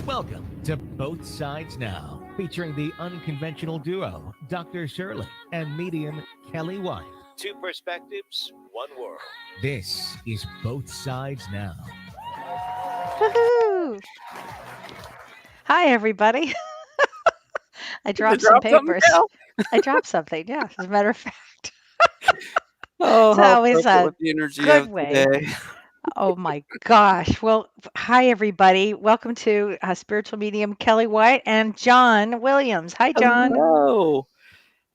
Welcome to Both Sides Now, featuring the unconventional duo, Dr. Shirley and medium Kellee White. Two perspectives, one world. This is Both Sides Now. Woohoo! Hi, everybody. I Did you dropped some drop something, papers. Cal? I dropped something, yeah, as a matter of fact. Oh, It's how always appropriate a with the energy good of way. today. Oh my gosh. Well, hi, everybody. Welcome to spiritual medium Kellee White and John Williams. Hi, John. Hello.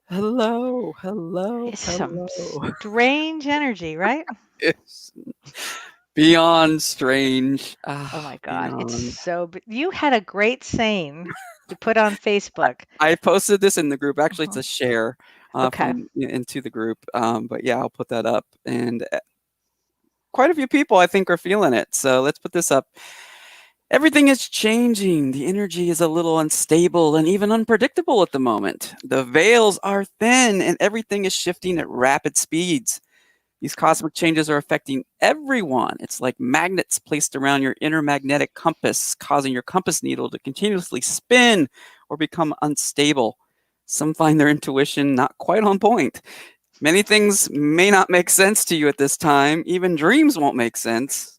Hello. Hello. It's some Hello. strange energy, right? It's beyond strange. Oh my Ah, God. beyond. You had a great saying to put on Facebook. I posted this in the group. Actually, it's Mhm. a share Okay. from into the group. But yeah, I'll put that up. And quite a few people, I think, are feeling it. So let's put this up. Everything is changing. The energy is a little unstable and even unpredictable at the moment. The veils are thin and everything is shifting at rapid speeds. These cosmic changes are affecting everyone. It's like magnets placed around your inner magnetic compass, causing your compass needle to continuously spin or become unstable. Some find their intuition not quite on point. Many things may not make sense to you at this time. Even dreams won't make sense.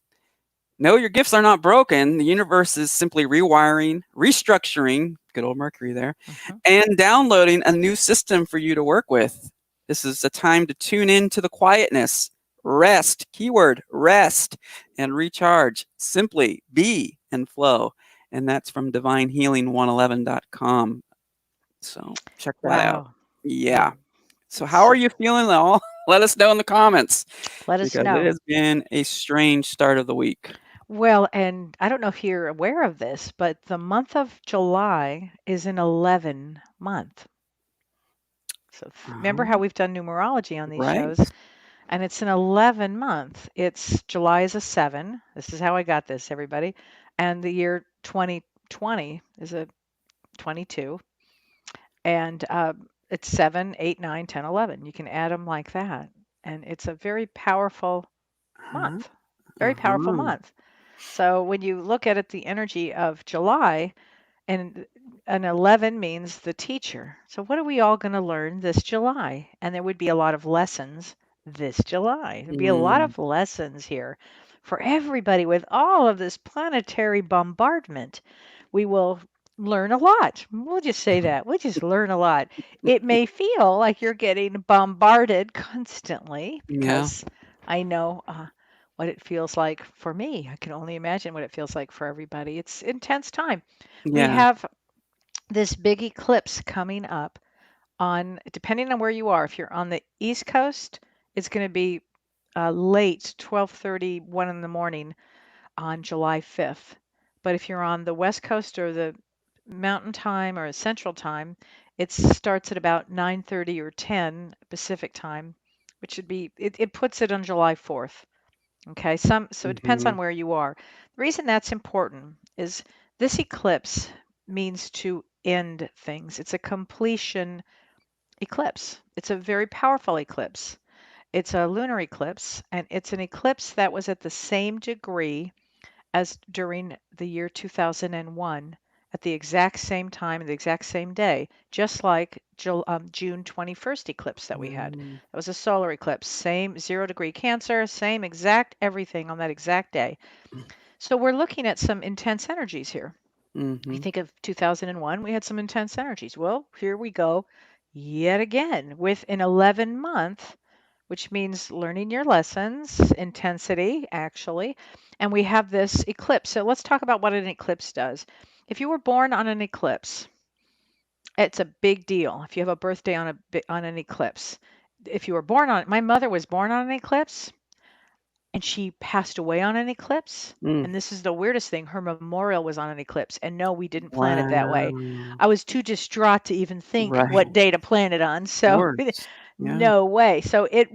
No, your gifts are not broken. The universe is simply rewiring, restructuring, good old Mercury there, Mhm. and downloading a new system for you to work with. This is a time to tune in to the quietness, rest, keyword, rest, and recharge. Simply be and flow. And that's from divinehealing111.com. So check that out. Wow. Yeah. Yeah. So how It's, are you feeling all? Let us know in the comments let us because it know. has been a strange start of the week. Well, and I don't know if you're aware of this, but the month of July is an 11 month. So remember how Uh-huh. we've done numerology on these Right? shows? And it's an 11 month. It's July is a 7. This is how I got this, everybody. And the year 2020 is a 22. And it's 7, 8, 9, 10, 11. You can add them like that. And it's a very powerful Uh-huh. month. Very powerful Uh-huh. month. So when you look at it, the energy of July, and an 11 means the teacher. So what are we all going to learn this July? And there would be a lot of lessons this July. There'd be a lot Mm, of lessons here for everybody with all of this planetary bombardment. We will learn a lot. We'll just say that. We'll just learn a lot. It may feel like you're getting bombarded constantly yeah. because I know what it feels like for me. I can only imagine what it feels like for everybody. It's intense time. We Yeah. have this big eclipse coming up on, depending on where you are. If you're on the East Coast, it's going to be late, 12:30, 1 in the morning on July 5th. But if you're on the West Coast or the Mountain Time or Central Time, it starts at about 9:30 or 10 Pacific Time, which should be, it puts it on July 4th. Okay, so it depends Mhm. on where you are. The reason that's important is this eclipse means to end things. It's a completion eclipse. It's a very powerful eclipse. It's a lunar eclipse, and it's an eclipse that was at the same degree as during the year 2001 at the exact same time, the exact same day, just like June 21st eclipse that we had. Mm, That was a solar eclipse, same 0 degree Cancer, same exact everything on that exact day. So we're looking at some intense energies here. You mhm. think of 2001, we had some intense energies. Well, here we go yet again with an 11 month, which means learning your lessons, intensity, actually. And we have this eclipse. So let's talk about what an eclipse does. If you were born on an eclipse, it's a big deal. If you have a birthday on an eclipse, if you were born on, my mother was born on an eclipse and she passed away on an eclipse. Mm. And this is the weirdest thing. Her memorial was on an eclipse. And no, we didn't plan it that way. Wow. I was too distraught to even think Right. what day to plan it on. Of So course. Yeah. no way. So it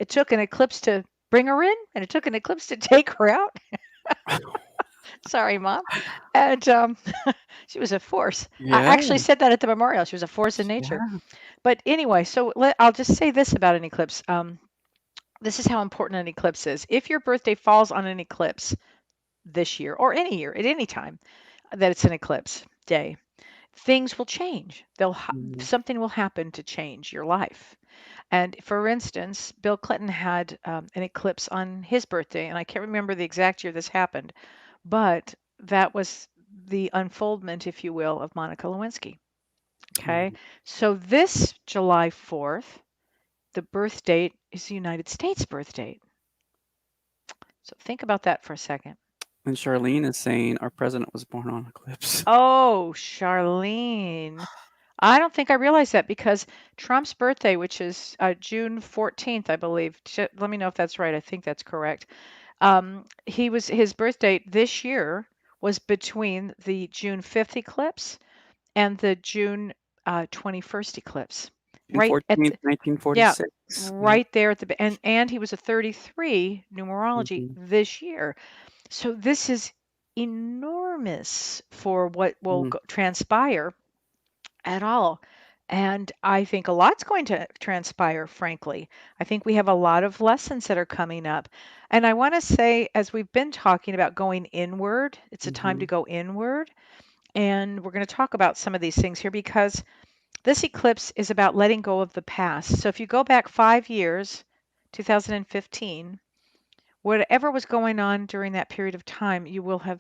took an eclipse to bring her in, and it took an eclipse to take her out. Sorry, Mom. And she was a force. I Yeah. actually said that at the memorial. She was a force in nature. Yeah. But anyway, so I'll just say this about an eclipse. This is how important an eclipse is. If your birthday falls on an eclipse this year or any year at any time, that it's an eclipse day. Things will change. Mhm. Something will happen to change your life. And for instance, Bill Clinton had an eclipse on his birthday, and I can't remember the exact year this happened, but that was the unfoldment, if you will, of Monica Lewinsky. Okay. Mhm. So this July 4th, the birth date is the United States birth date. So think about that for a second. And Charlene is saying our president was born on eclipse. Oh, Charlene. I don't think I realized that because Trump's birthday, which is June 14th, I believe. Let me know if that's right. I think that's correct. His birth date this year was between the June 5th eclipse and the June 21st eclipse. June Right at 14th, the, yeah, 1946. Yeah. right there at the and he was a 33 numerology Mhm. this year. So this is enormous for what will Mm. transpire at all. And I think a lot's going to transpire, frankly. I think we have a lot of lessons that are coming up. And I want to say, as we've been talking about going inward, it's a time to Mhm. go inward. And we're going to talk about some of these things here because this eclipse is about letting go of the past. So if you go back 5 years, 2015, whatever was going on during that period of time, you will have,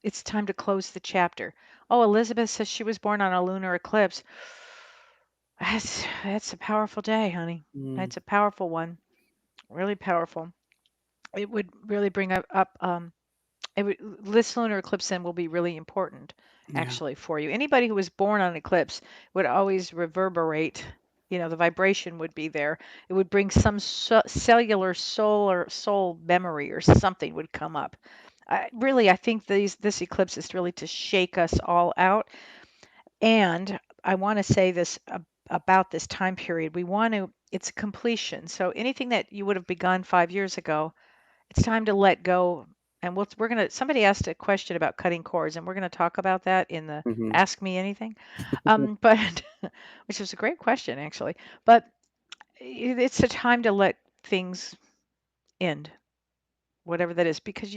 it's time to close the chapter. Oh, Elizabeth says she was born on a lunar eclipse. That's a powerful day, honey. Mm. That's a powerful one. Really powerful. It would really bring up it would, this lunar eclipse then will be really important Yeah. actually for you. Anybody who was born on eclipse would always reverberate. The vibration would be there. It would bring some cellular soul memory or something would come up. I think this eclipse is really to shake us all out. And I want to say this about this time period. It's completion. So anything that you would have begun 5 years ago, it's time to let go. And somebody asked a question about cutting cords, and we're going to talk about that in the Mhm. Ask Me Anything. But which was a great question, actually. But it's a time to let things end, whatever that is, because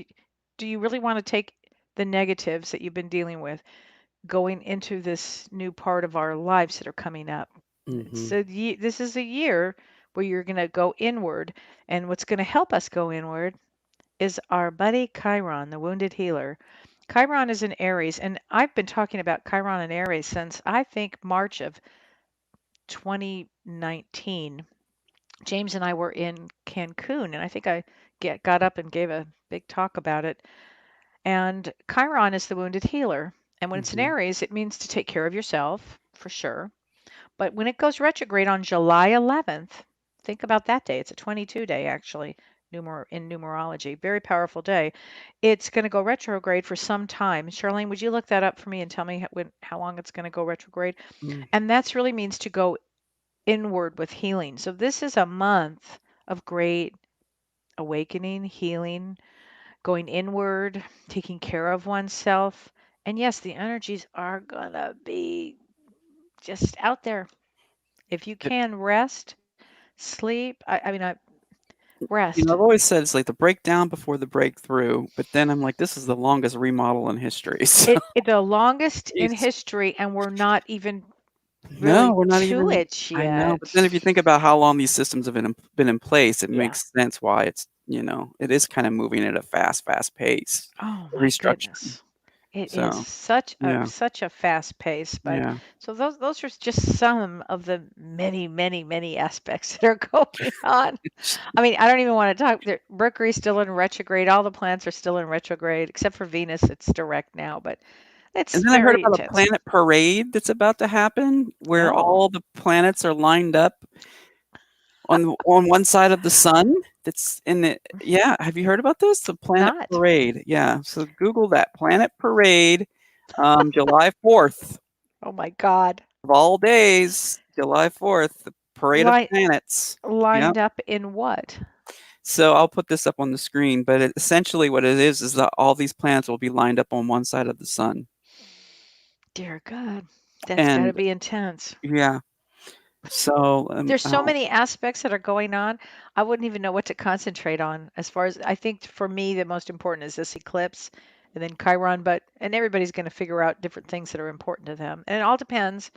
do you really want to take the negatives that you've been dealing with going into this new part of our lives that are coming up? Mhm. This is a year where you're going to go inward, and what's going to help us go inward is our buddy Chiron, the wounded healer. Chiron is in Aries, and I've been talking about Chiron and Aries since I think March of 2019. James and I were in Cancun, and I think I got up and gave a big talk about it. And Chiron is the wounded healer. And when it's in Mhm. Aries, it means to take care of yourself, for sure. But when it goes retrograde on July 11th, think about that day. It's a 22 day, actually, in numerology. Very powerful day. It's going to go retrograde for some time. Charlene, would you look that up for me and tell me how long it's going to go retrograde? Mm. And that's really means to go inward with healing. So this is a month of great awakening, healing, going inward, taking care of oneself. And yes, the energies are going to be just out there. If you It, can rest, sleep, you rest. know, I've always said it's like the breakdown before the breakthrough, but then I'm like, this is the longest remodel in history. So, It the longest in jeez. history, and we're not even No, really we're not to even. it I know, but yet. then if you think about how long these systems have been in place, it Yeah. makes sense why it is kind of moving at a fast pace, Oh the my restructuring. goodness. It is So, yeah, such a fast pace, but yeah. so those are just some of the many aspects that are going on. I mean, I don't even want to talk. Mercury's still in retrograde. All the planets are still in retrograde, except for Venus. It's direct now, but And it's then I heard very about a intense. planet parade that's about to happen where Oh, all the planets are lined up on one side of the sun. That's in the Yeah, have you heard about this? The planet not. parade. Yeah, so Google that planet parade, July 4th Oh my God. of all days, July 4th, the parade of Li planets. Yep. lined up in what? So I'll put this up on the screen, but essentially what it is that all these planets will be lined up on one side of the sun. Dear God, that's got to And be intense. yeah, so There's so many aspects that are going on. I wouldn't even know what to concentrate on as far as I think for me the most important is this eclipse and then Chiron, and everybody's going to figure out different things that are important to them. And it all depends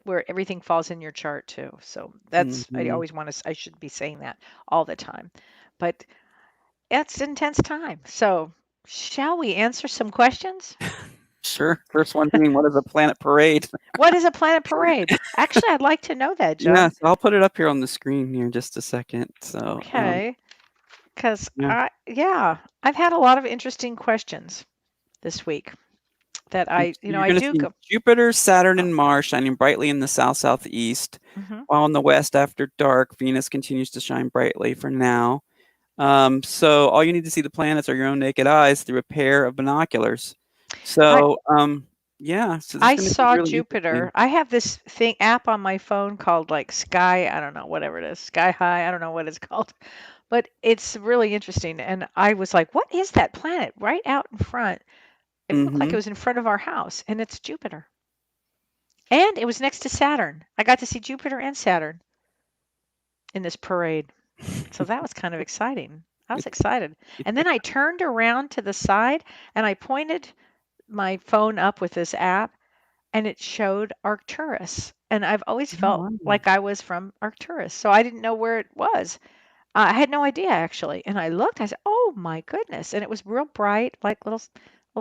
where everything falls in your chart too. So that's, I Mhm. always want to, I should be saying that all the time. But it's intense time. So shall we answer some questions? Sure. First one being, what is a planet parade? What is a planet parade? Actually, I'd like to know that, Yeah, John. so I'll put it up here on the screen here in just a second. So, Okay. Because yeah. yeah, I've had a lot of interesting questions this week that So you're I going to do see go. Jupiter, Saturn, Oh, and Mars shining brightly in the south-southeast, hmm. while in the west, after dark, Venus continues to shine brightly for now. So all you need to see the planets are your own naked eyes through a pair of binoculars. I So, yeah, so this is I going to be saw really Jupiter. interesting. I have this thing app on my phone called like Sky, I don't know, whatever it is, Sky High, I don't know what it's called, but it's really interesting. And I was like, what is that planet right out in front? It looked like it Mhm. was in front of our house, and it's Jupiter. And it was next to Saturn. I got to see Jupiter and Saturn in this parade. So that was kind of exciting. I was excited. And then I turned around to the side and I pointed my phone up with this app and it showed Arcturus. And I've always Oh, felt wow. like I was from Arcturus. So I didn't know where it was. I had no idea actually. And I looked, I said, "Oh my goodness." And it was real bright, like little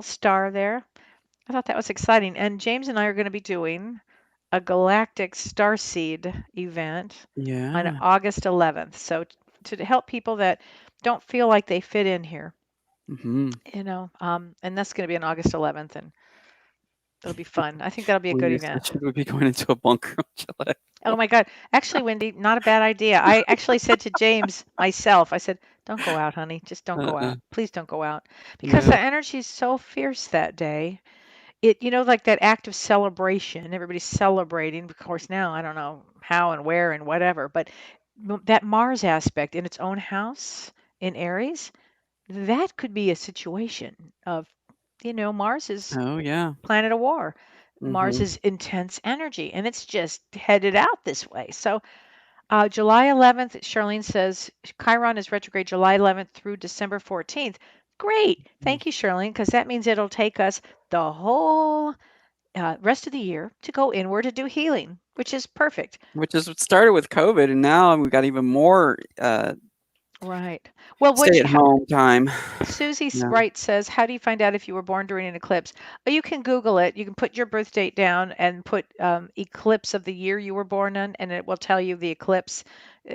star there. I thought that was exciting. And James and I are going to be doing a galactic starseed event on Yeah. August 11th. So to help people that don't feel like they fit in here, Mhm. and that's going to be on August 11th, and it'll be fun. I think that'll be a good Wendy event. said she would be going into a bunker on July. Oh my God. Actually, Wendy, not a bad idea. I actually said to James myself, I said, don't go out, honey. Just don't go Uh-uh. out. Please don't go out. Because No. the energy is so fierce that day. Like that act of celebration, everybody's celebrating. Of course, now I don't know how and where and whatever, but that Mars aspect in its own house in Aries, that could be a situation of, Mars is Oh, yeah. planet of war. Mars Mhm. is intense energy and it's just headed out this way. So, July 11th, Charlene says Chiron is retrograde July 11th through December 14th. Great. Mm. Thank you, Charlene, because that means it'll take us the whole rest of the year to go inward to do healing, which is perfect. Which is what started with COVID, and now we've got even more, Right. Well, stay-at-home time. Susie Yeah. Wright says, how do you find out if you were born during an eclipse? Oh, you can Google it. You can put your birth date down and put eclipse of the year you were born in, and it will tell you the eclipse,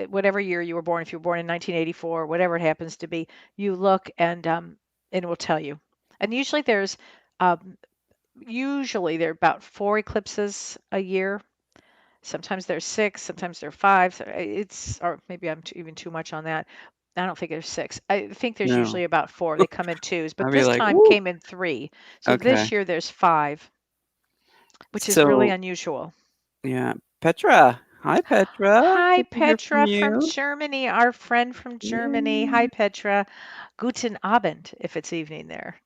whatever year you were born. If you were born in 1984, whatever it happens to be, you look and it will tell you. And um, usually there are about 4 eclipses a year. Sometimes there's 6, sometimes there are 5. So or maybe I'm even too much on that. I don't think there's 6. I think there's No. usually about 4. They come in twos, but I'd be this like, time "Woo." came in 3. So Okay. this year there's 5, which is really So, unusual. yeah. Petra. Hi, Petra. Hi, Good to hear from Petra from you. Germany, our friend from Germany. Hi, Yay. Petra. Guten Abend, if it's evening there.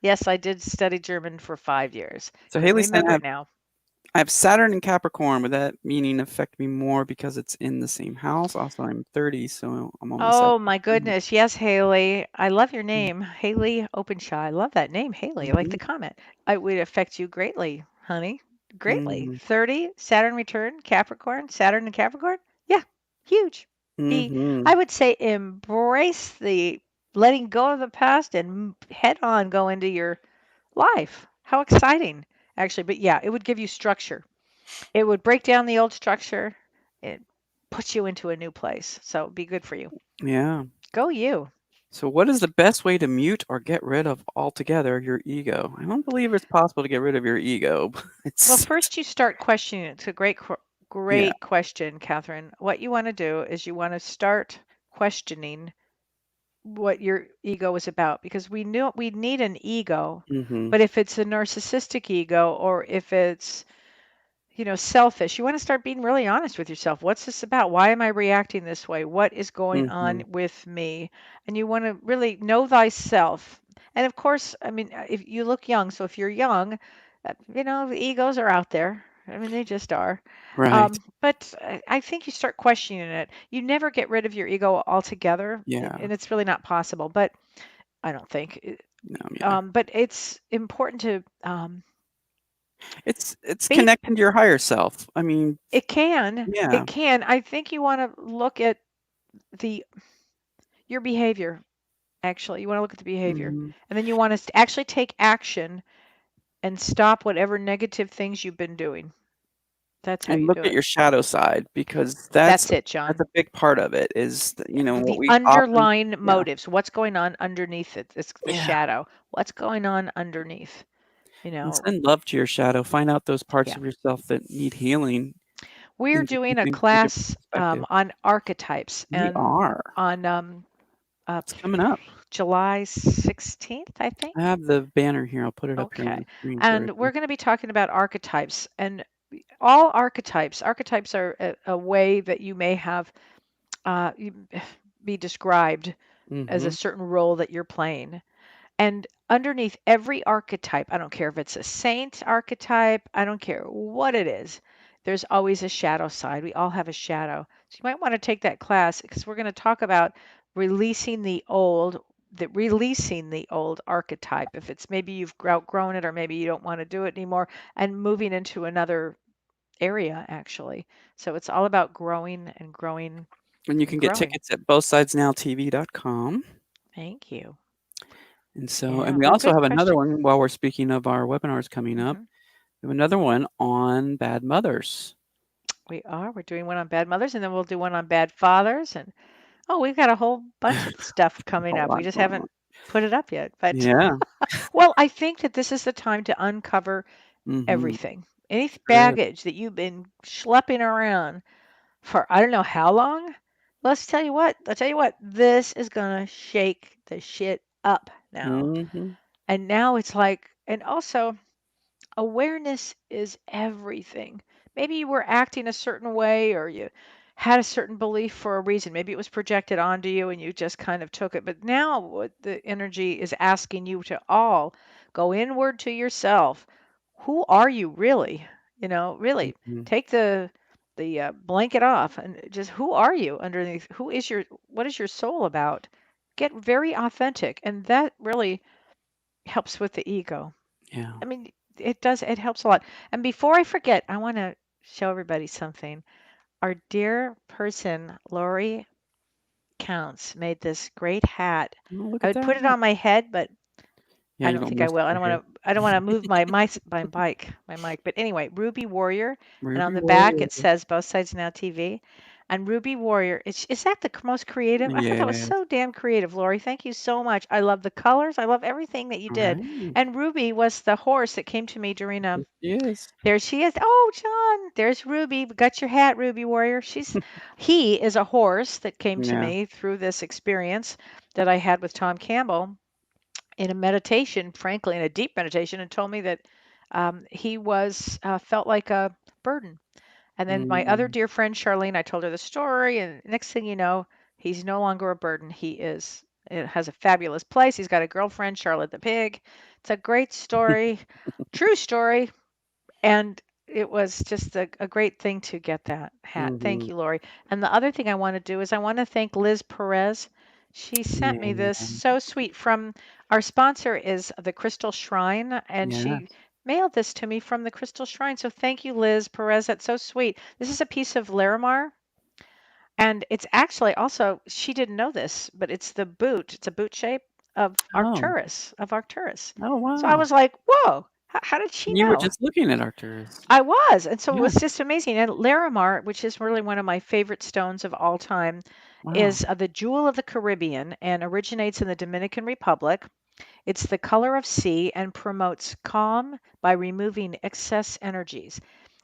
Yes, I did study German for 5 years. So Couldn't Haley's saying remember it now. I have Saturn in Capricorn. Would that meaning affect me more because it's in the same house? Also, I'm 30, so I'm on the Oh second. my goodness. Yes, Haley. I love your name. Haley Openshaw. I love that name, Haley. I like the Mhm. comment. It would affect you greatly, honey. Greatly. Mhm. 30, Saturn return, Capricorn, Saturn and Capricorn. Yeah, huge. I Mhm. would say embrace the letting go of the past and head on go into your life. How exciting, actually. But yeah, it would give you structure. It would break down the old structure. It puts you into a new place. So it'd be good for you. Yeah. Go you. So, what is the best way to mute or get rid of altogether your ego? I don't believe it's possible to get rid of your ego. But Well, it's first you start questioning it. It's a yeah. great question, Catherine. What you want to do is you want to start questioning what your ego is about because we knew we need an ego, Mhm. but if it's a narcissistic ego or if it's selfish. You want to start being really honest with yourself. What's this about? Why am I reacting this way? What is going on Mhm. with me? And you want to really know thyself. And of course, I mean, if you look young, so if you're young, the egos are out there. I mean, they just are. Right. But I think you start questioning it. You never get rid of your ego altogether, Yeah. and it's really not possible. But I don't think. Yeah. But it's important to It's be. connecting to your higher self. I mean, It can. yeah. It can. I think you want to look at the your behavior. Actually, you want to look at the behavior, Mhm. and then you want to actually take action and stop whatever negative things you've been doing. That's how And you look do at it. your shadow side because That's it, that's John. a big part of it is, what The we often. underlying Yeah. motives. What's going on underneath it? It's the Yeah. shadow. What's going on underneath? You And know, send love to your shadow. Find out those parts yeah. of yourself that need healing We're and to see doing a things from a different class perspective. on archetypes We and are. on uh, It's coming up. July 16th, I I think. have the banner here. I'll put it up here on Okay. the screen for And we're everybody. going to be talking about archetypes and all archetypes. Archetypes are a way that you may have be described as a Mhm. certain role that you're playing. And underneath every archetype, I don't care if it's a saint archetype, I don't care what it is, there's always a shadow side. We all have a shadow. So you might want to take that class because we're going to talk about releasing the old archetype. If it's maybe you've outgrown it or maybe you don't want to do it anymore and moving into another area actually. So it's all about growing and growing And you and can get growing. tickets at bothsidesnowtv.com. Thank you. And Yeah. we Well, also good have another question. one while we're speaking of our webinars coming up. Hmm. We have another one on bad mothers. We are. We're doing one on bad mothers, and then we'll do one on bad fathers. And oh, we've got a whole bunch of stuff A coming up. We lot just going on. haven't put it up yet. But Yeah. well, I think that this is the time to uncover Mhm. everything. Any Sure is. baggage that you've been schlepping around for I don't know how long. Let's tell you what. I'll tell you what. This is gonna shake the shit up now. Mhm. And now it's like, and also awareness is everything. Maybe you were acting a certain way or you had a certain belief for a reason. Maybe it was projected onto you and you just kind of took it. But now what the energy is asking you to all go inward to yourself. Who are you really? Really Mhm. take the blanket off and just who are you underneath? What is your soul about? Get very authentic, and that really helps with the ego. Yeah. I mean, it does, it helps a lot. And before I forget, I want to show everybody something. Our dear person, Lori Counts, made this great hat. Oh, look I at would that. put it on my head, but Yeah, I you don't don't think I mess will. up your hair. I don't want to move my mic. But anyway, Ruby Warrior, and on Ruby the back Warrior. it says Both Sides Now TV. And Ruby Warrior, is that the most creative? I thought that was Yes. so damn creative, Lori. Thank you so much. I love the colors. I love everything that you did. Right. And Ruby was the horse that came to me during There she is. there she is. Oh, John, there's Ruby. We got your hat, Ruby Warrior. He is a horse that came to Yeah. me through this experience that I had with Tom Campbell in a meditation, frankly, in a deep meditation, and told me that he was felt like a burden. And then my other Mm. dear friend Charlene, I told her the story, and next thing you know, he's no longer a burden. It has a fabulous place. He's got a girlfriend, Charlotte the pig. It's a great story, true story, and it was just a great thing to get that hat. Thank Mhm. you, Lori. And the other thing I want to do is I want to thank Liz Perez. She sent me Yeah. this so sweet from our sponsor is the Crystal Shrine, and Yeah. she mailed this to me from the Crystal Shrine. So thank you, Liz Perez. That's so sweet. This is a piece of Larimar, and it's actually also she didn't know this, but it's the boot. It's a boot shape of Oh. Arcturus. Oh, So I wow. was like, whoa, how did she You were know? just looking at Arcturus. I was, and so it Yeah. was just amazing. And Larimar, which is really one of my favorite stones of all time, Wow. is the jewel of the Caribbean and originates in the Dominican Republic. It's the color of sea and promotes calm by removing excess energies.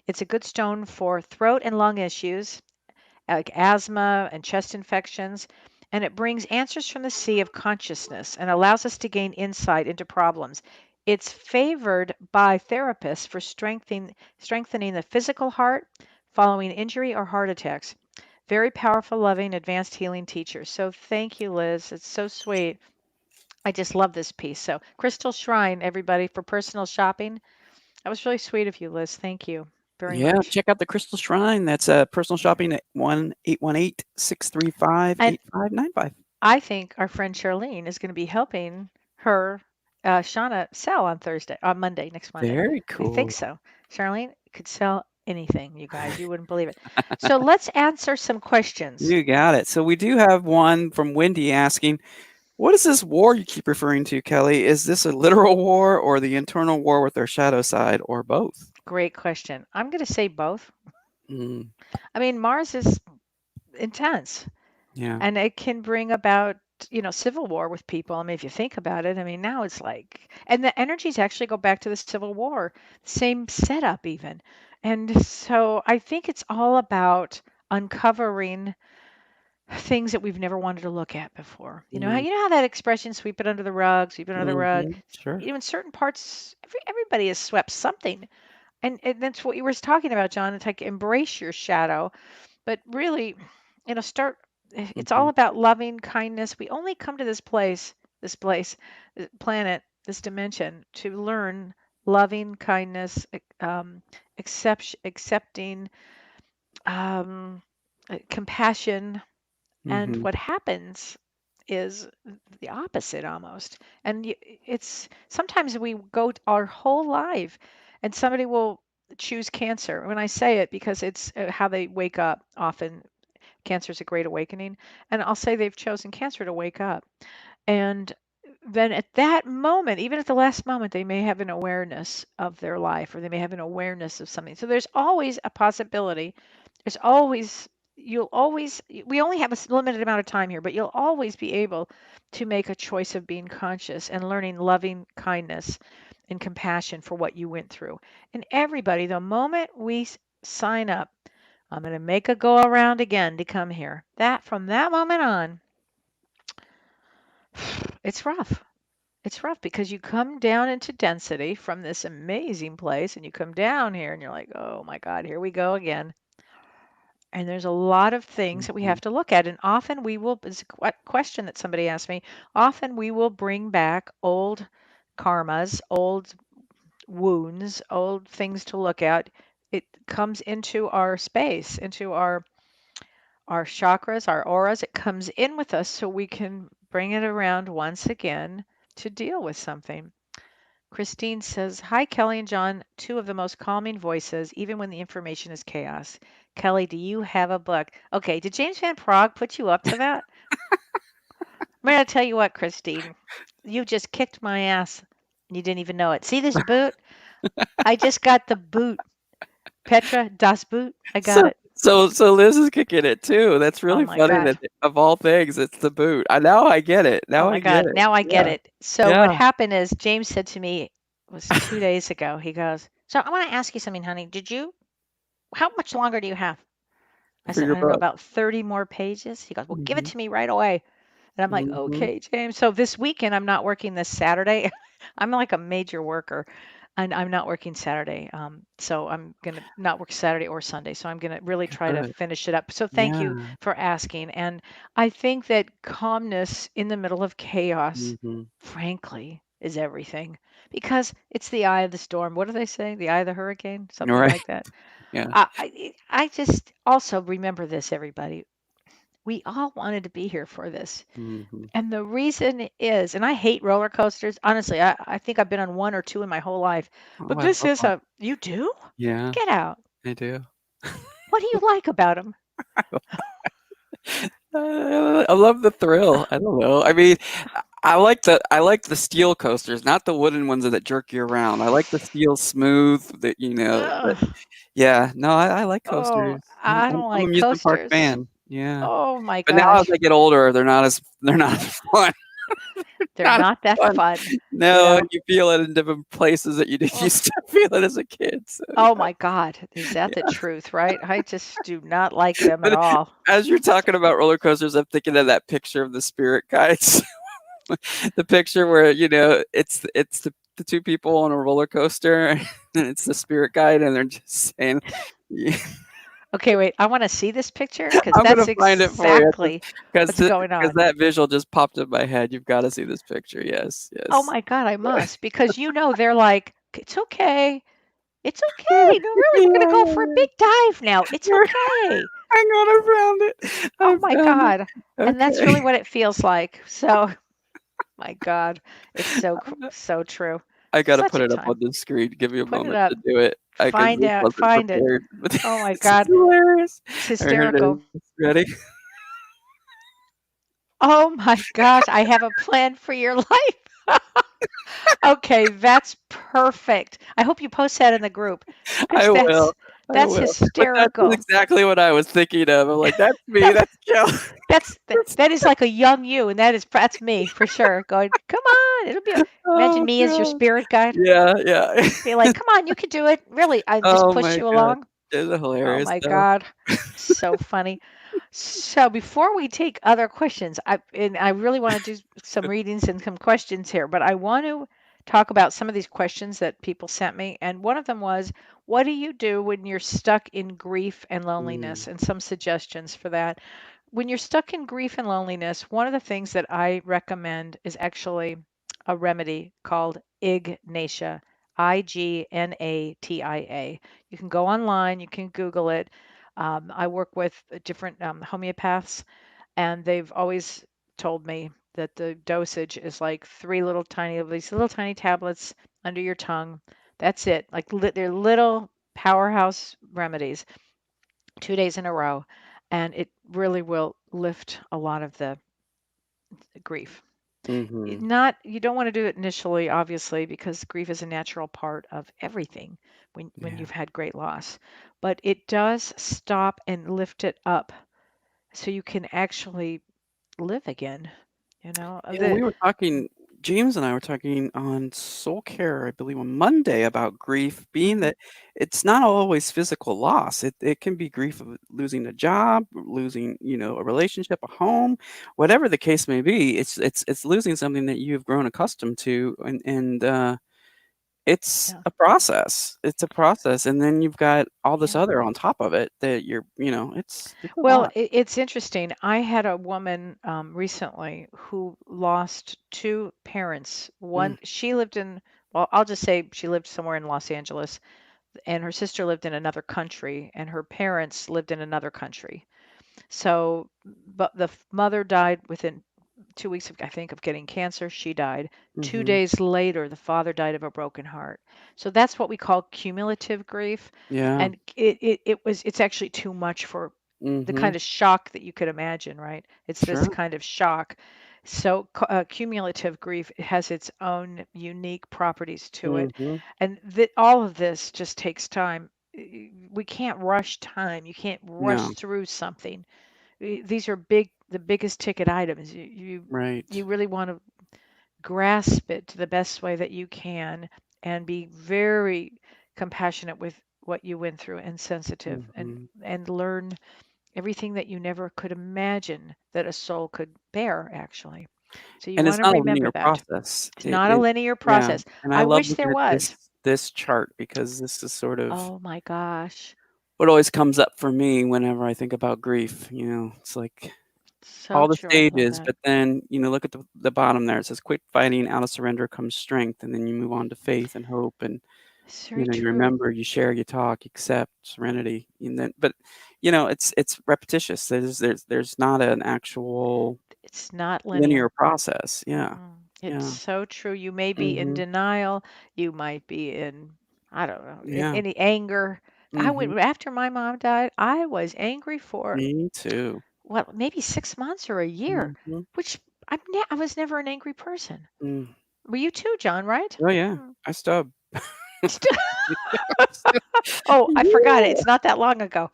It's a good stone for throat and lung issues, like asthma and chest infections, and it brings answers from the sea of consciousness and allows us to gain insight into problems. It's favored by therapists for strengthening the physical heart following injury or heart attacks. Very powerful, loving, advanced healing teacher. So thank you, Liz. It's so sweet. I just love this piece. So, Crystal Shrine, everybody, for personal shopping. That was really sweet of you, Liz. Thank you very Yeah, much. check out the Crystal Shrine. That's, personal shopping at 1-818-635-8595. I think our friend Charlene is going to be helping her Shauna sell on Monday, next Monday. Very I think cool. so. Charlene could sell anything, you guys. You wouldn't believe it. So let's answer some questions. You got it. So we do have one from Wendy asking, what is this war you keep referring to, Kellee? Is this a literal war or the internal war with our shadow side or both? Great question. I'm going to say both. Mm, I mean, Mars is intense yeah. and it can bring about, civil war with people. I mean, if you think about it, I mean, now it's like, and the energies actually go back to the Civil War, same setup even. And so I think it's all about uncovering things that we've never wanted to look at before. Mm, You know how that expression, sweep it under the rug, sweep it under the rug. sure. In certain parts, everybody has swept something, and that's what you were talking about, John. It's like embrace your shadow, but really, start. It's Mhm, all about loving kindness. We only come to this planet, this dimension, to learn loving kindness, accepting, um, compassion, and mhm, what happens is the opposite almost. And it's sometimes we go our whole life and somebody will choose cancer. When I say it, because it's how they wake up often. Cancer is a great awakening. And I'll say they've chosen cancer to wake up. And then at that moment, even at the last moment, they may have an awareness of their life or they may have an awareness of something. So there's always a possibility. There's always, we only have a limited amount of time here, but you'll always be able to make a choice of being conscious and learning loving kindness and compassion for what you went through. And everybody, the moment we sign up, I'm going to make a go around again to come here. From that moment on, it's rough. It's rough because you come down into density from this amazing place and you come down here and you're like, oh my God, here we go again. And there's a lot of things that we mhm, have to look at. And often we will, it's a question that somebody asked me, often we will bring back old karmas, old wounds, old things to look at. It comes into our space, into our chakras, our auras. It comes in with us so we can bring it around once again to deal with something. Christine says, hi, Kellee and John, two of the most calming voices, even when the information is chaos. Kellee, do you have a book? Okay, did James Van Prague put you up to that? I'm going to tell you what, Christine. You just kicked my ass. You didn't even know it. See this boot? I just got the boot. Petra, das Boot. I got So it. so Liz is kicking it too. That's Oh really my funny God. that of all things, it's the boot. Now I get it. Oh Now my I get God. it. Now I get Yeah. it. So Yeah. what happened is James said to me, it was 2 days ago. He goes, so I want to ask you something, honey. How much longer do you have? I For said, your I don't know, book. about 30 more pages. He goes, well, give it Mhm, to me right away. And I'm like, mhm. okay, James. So this weekend, I'm not working this Saturday. I'm like a major worker and I'm not working Saturday. So I'm going to not work Saturday or Sunday. So I'm going to really try to Good. finish it up. So thank you Yeah. for asking. And I think that calmness in the middle of chaos, Mhm. frankly, is everything because it's the eye of the storm. What do they say? The eye of the hurricane? Something Right. like that. Yeah. I just also remember this, everybody. We all wanted to be here for this. Mhm. And the reason is, and I hate roller coasters. Honestly, I think I've been on one or two in my whole life. Oh, But I this love is one. you do? Yeah, Get out. I do. What do you like about them? I love the thrill. I don't know. I mean, I like the steel coasters, not the wooden ones that jerk you around. I like the steel smooth that that Ugh. yeah, no, I like Oh, coasters. I'm I I'm don't I'm an like amusement park coasters. fan. Yeah. Oh my But now as gosh. I get older, they're not as fun. They're Not as not that fun. fun, you No, know? and you feel it in different places that you didn't Ugh. used to feel it as a kid, so Oh yeah. my God. Is that the Yeah. truth, right? I just do not like them at But all. as you're talking about roller coasters, I'm thinking of that picture of the spirit guides. The picture where, it's the 2 people on a roller coaster, and it's the spirit guide, and they're just saying yeah, Okay, wait. I want to see this picture because I'm gonna that's find it for you exactly because what's going on. that visual just popped in my head. You've gotta see this picture. Yes, Oh yes. my God, I must because they're like, it's okay. It's okay. No, really, we're gonna go for a Yeah. big dive now. It's You're okay. hang on, I found it. Oh I my found it. God. And that's Okay. really what it feels like. So My God, it's so true. I gotta Such put a it up time. on the screen. Give me a Put it moment up. to do it, because Find this out. wasn't Find it. prepared, but Oh my this is God, hilarious. it's Alright, here it hysterical. is. Ready? Oh my gosh, I have a plan for your life. Okay, that's perfect. I hope you post that in the group because I will, I that's will. But that's hysterical. exactly what I was thinking of. I'm like, "That's me, That that's Kelly." that is like a young you, and that's me for sure. Going, come on, imagine Oh me as your god. spirit guide. Yeah, yeah. Be like, come on, you can do it. Really, I just Oh push my you god. along. It's Oh hilarious my though. God, so funny. So before we take other questions, I really want to do some readings and some questions here, but I want to talk about some of these questions that people sent me. And one of them was, what do you do when you're stuck in grief and loneliness? Mm, And some suggestions for that. When you're stuck in grief and loneliness, one of the things that I recommend is actually a remedy called Ignatia, Ignatia. You can go online, you can Google it. I work with different homeopaths, and they've always told me that the dosage is like three little tiny of these little tiny tablets under your tongue. That's it. Like they're little powerhouse remedies, 2 days in a row, and it really will lift a lot of the grief. mhm. Not you don't want to do it initially, obviously, because grief is a natural part of everything when Yeah. you've had great loss, but it does stop and lift it up so you can actually live again. You know, Yeah, we were talking James and I were talking on Soul Care, I believe on Monday, about grief being Mhm. that it's not always physical loss. It can be grief of losing a job, losing, a relationship, a home, whatever the case may be. It's losing something that you've grown accustomed to, and it's Yeah. a process. It's a process, and then you've got all this Yeah. other on top of it that it's a Well, lot. it's interesting. I had a woman recently who lost two parents. Mm, One, she lived in, well, I'll just say she lived somewhere in Los Angeles, and her sister lived in another country, and her parents lived in another country. So, but the mother died within 2 weeks of, I think, of getting cancer. She died. Two mhm. days later, the father died of a broken heart. So that's what we call cumulative grief, Yeah. and it's actually too much for the kind Mhm. of shock that you could imagine, right? It's this Sure. kind of shock. So cumulative grief has its own unique properties to it, Mhm. and all of this just takes time. We can't rush time. You can't rush No. through something. These are the biggest ticket items. You Right. really want to grasp it to the best way that you can and be very compassionate with what you went through and sensitive Mhm. and learn everything that you never could imagine that a soul could bear actually. So you And it's want to not a remember linear that. process. It's It not a it linear yeah, process. and I I love wish there looking at was. this chart because this is sort of Oh my gosh. what always comes up for me whenever I think about grief. It's like So all the true. I love stages, that. but then, look at the bottom there. It says, "Quit fighting, out of surrender comes strength," and then you move on to faith and hope and, It's very you true. remember, you share, you talk, you accept, serenity, and then but, it's repetitious. There's not an actual It's not linear linear. process. Yeah. It's Yeah. so true. You may be in Mhm. denial. You might be in, I don't know, in Yeah. any anger. Mhm. After my mom died, I was angry for, Me too. well, maybe 6 months or a year, Mhm. which I was never an angry person. Mm. Were you too, John, right? Oh, yeah. Mm. I stub. Still- Stub. Oh, I forgot it. Yeah. It's not that long ago.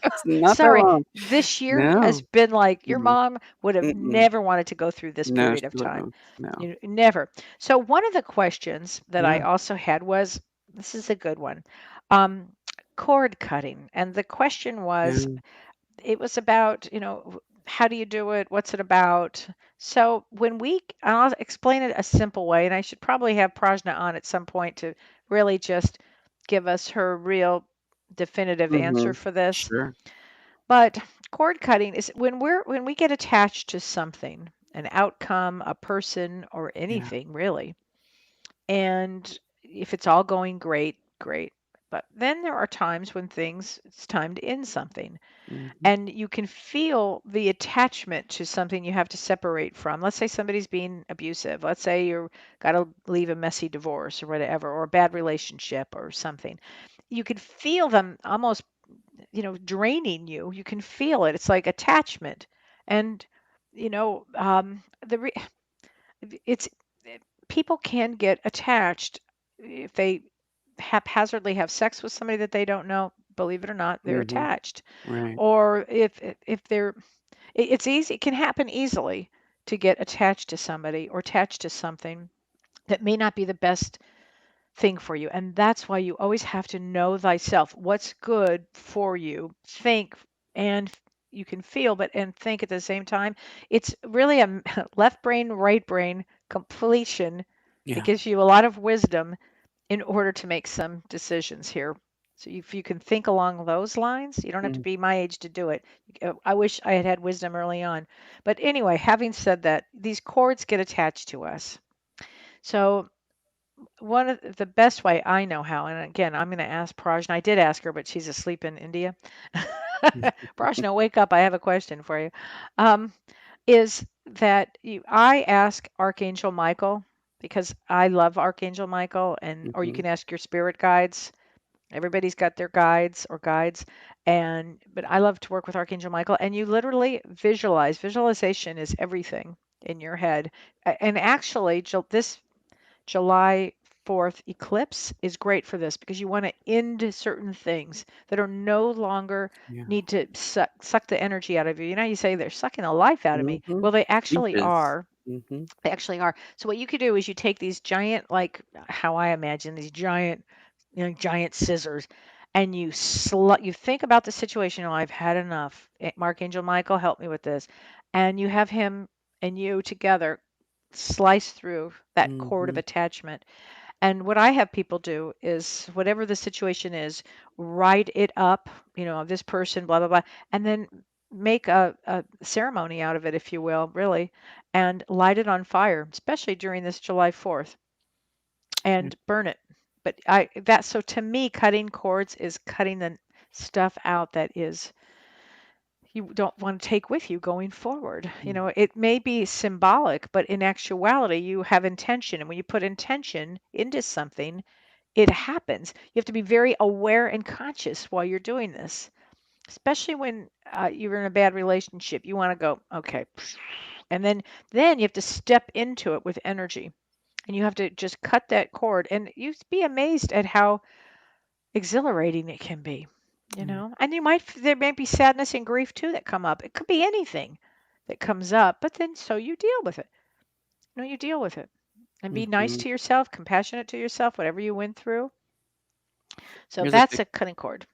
It's not that Sorry. long. This year has No. been like your No. mom would have Mm-mm. never wanted to go through this No, period she of time. wouldn't. No. Never. So one of the questions that I Yeah. also had was, this is a good one, um, cord cutting, and the question was, Yeah. it was about, how do you do it? What's it about? So and I'll explain it a simple way, and I should probably have Prajna on at some point to really just give us her real definitive answer Mhm. for this. Sure. But cord cutting is when we get attached to something, an outcome, a person, or Yeah. anything really. And if it's all going great, great. But then there are times when it's time to end something. Mhm. And you can feel the attachment to something you have to separate from. Let's say somebody's being abusive. Let's say you're got to leave a messy divorce or whatever, or a bad relationship or something. You could feel them almost, draining you. You can feel it. It's like attachment. And, the it's people can get attached if they haphazardly have sex with somebody that they don't know. Believe it or not, they're Mhm. attached. Right. Or if they're it's easy, it can happen easily to get attached to somebody or attached to something that may not be the best thing for you. And that's why you always have to know thyself. What's good for you? Think and you can feel, but and think at the same time. It's really a left brain, right brain completion that Yeah. gives you a lot of wisdom in order to make some decisions here. So if you can think along those lines, you don't have to Mm. be my age to do it. I wish I had had wisdom early on. But anyway, having said that, these cords get attached to us. So one of the best way I know how, and again, I'm going to ask Prajna. I did ask her, but she's asleep in India. Prajna, wake up! I have a question for you. Um, is that I ask Archangel Michael because I love Archangel Michael, and or you Mhm. can ask your spirit guides. Everybody's got their guides, and but I love to work with Archangel Michael, and you literally visualize. Visualization is everything in your head, and actually, this July 4th eclipse is great for this because you want to end certain things that are no longer Yeah. need to suck the energy out of you. You know, you say they're sucking the life out of me. Mhm. Well, they actually Leeches. are. Mhm. They actually are. So what you could do is you take these giant, like how I imagine these giant, giant scissors, and you think about the situation. Oh, I've had enough. Archangel Michael, help me with this, and you have him and you together slice through that cord of Mhm. attachment. And what I have people do is whatever the situation is, write it up, this person, blah, blah, blah, and then make a ceremony out of it, if you will, really, and light it on fire, especially during this July 4th, Yeah. and burn it. But so to me, cutting cords is cutting the stuff out that is you don't want to take with you going forward. Mm. It may be symbolic, but in actuality, you have intention. And when you put intention into something, it happens. You have to be very aware and conscious while you're doing this, especially when you're in a bad relationship. You want to go, okay, and then you have to step into it with energy, and you have to just cut that cord, and you'd be amazed at how exhilarating it can be. Yeah. And there may be sadness and grief too that come up. It could be anything that comes up, but then so you deal with it. You deal with it and be nice Mhm. to yourself, compassionate to yourself, whatever you went through. So Here's a that's big a cutting cord.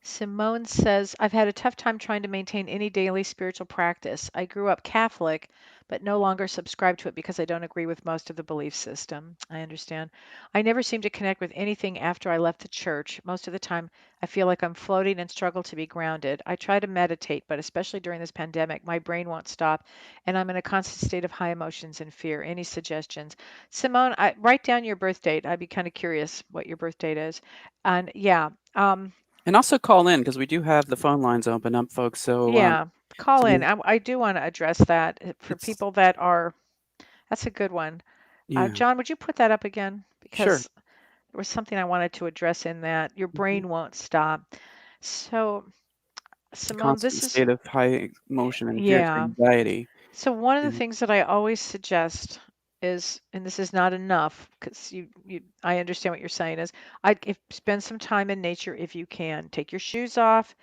Simone says, I've had a tough time trying to maintain any daily spiritual practice. I grew up Catholic, but no longer subscribe to it because I don't agree with most of the belief system. I understand. I never seem to connect with anything after I left the church. Most of the time, I feel like I'm floating and struggle to be grounded. I try to meditate, but especially during this pandemic, my brain won't stop, and I'm in a constant state of high emotions and fear. Any suggestions? Simone, write down your birth date. I'd be kind of curious what your birth date is. And yeah, and also call in because we do have the phone lines open up, folks. So, yeah, call in. so I do want to address that for it's people that are, that's a good one. yeah. John, would you put that up again? Sure. Because there was something I wanted to address in that. Your Mhm. brain won't stop. So, A Simone, constant this is, state of high emotion and fear, yeah. anxiety. So, one of the And things that I always suggest is, and this is not enough because I understand what you're saying is, spend some time in nature if you can. Take your shoes off,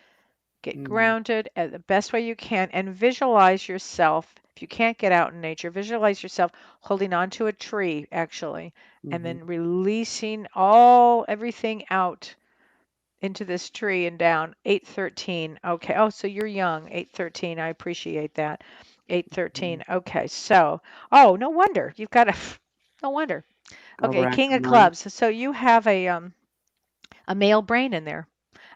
get mm, grounded the best way you can, and visualize yourself. If you can't get out in nature, visualize yourself holding onto a tree, actually, and mhm, then releasing everything out into this tree and down. 813. Okay. Oh, so you're young. 813. I appreciate that. 813. mhm. Okay. So, oh, no wonder you've got a. No wonder. Okay, King Overactive of mind. Clubs. So you have a male brain in there,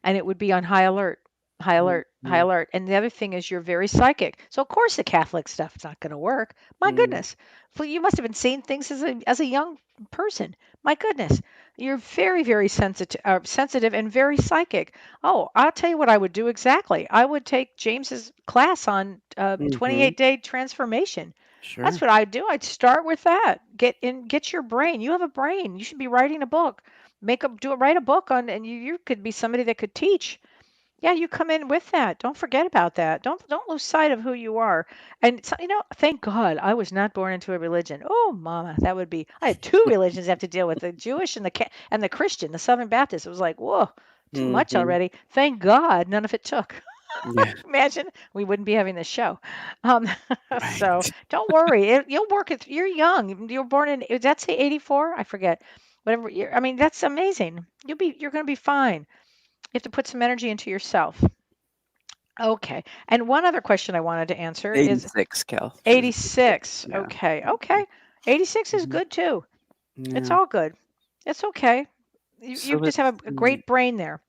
and it would be on high alert. High alert, high Mhm. alert. And the other thing is you're very psychic. So of course the Catholic stuff's not going to work. My Mm. goodness. Well, you must have been seeing things as a young person. My goodness. You're very, very sensitive and very psychic. Oh, I'll tell you what I would do exactly. I would take James's class on Mhm. 28-day transformation. That's Sure. what I'd do. I'd start with that. Get your brain. You have a brain. You should be writing a book. Write a book on, and you could be somebody that could teach. Yeah, you come in with that. Don't forget about that. Don't lose sight of who you are. And so, thank God I was not born into a religion. Oh, mama, that would be. I had two religions I have to deal with: the Jewish and the Christian, the Southern Baptist. It was like, whoa, too much Mhm. already. Thank God none of it took. Yeah. Imagine we wouldn't be having this show. Um, so Right. don't worry. You'll work it. You're young. You were born in. Did that say 84? I forget. Whatever. I mean, that's amazing. You're going to be fine. You have to put some energy into yourself. Okay. And one other question I wanted to answer is 86, Kel. She was 86. 86. Yeah. Okay. Okay. 86 is Mhm. good too. It's Yeah. all good. It's okay. You So just let's have a see. great brain there.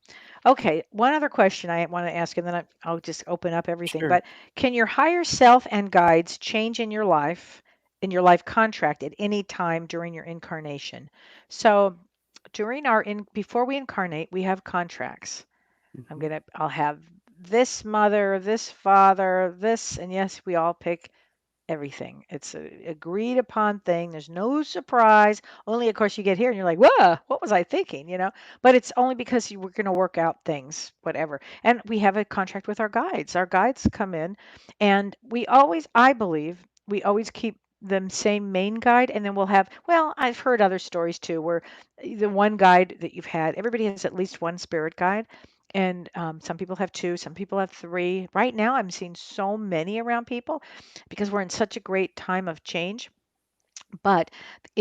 Okay. One other question I want to ask, and then I'll just open up everything. Sure. But can your higher self and guides change in your life contract at any time during your incarnation? So before we incarnate, we have contracts. Mhm. I'll have this mother, this father, this, and yes, we all pick everything. It's a agreed upon thing. There's no surprise. Only, of course, you get here and you're like, whoa, what was I thinking? But it's only because you were going to work out things, whatever. And we have a contract with our guides. Our guides come in, and I believe, we always keep the same main guide, and then we'll have, well, I've heard other stories too, where the one guide that you've had, everybody has at least one spirit guide. And some people have two, some people have three. Right now, I'm seeing so many around people because we're in such a great time of change. But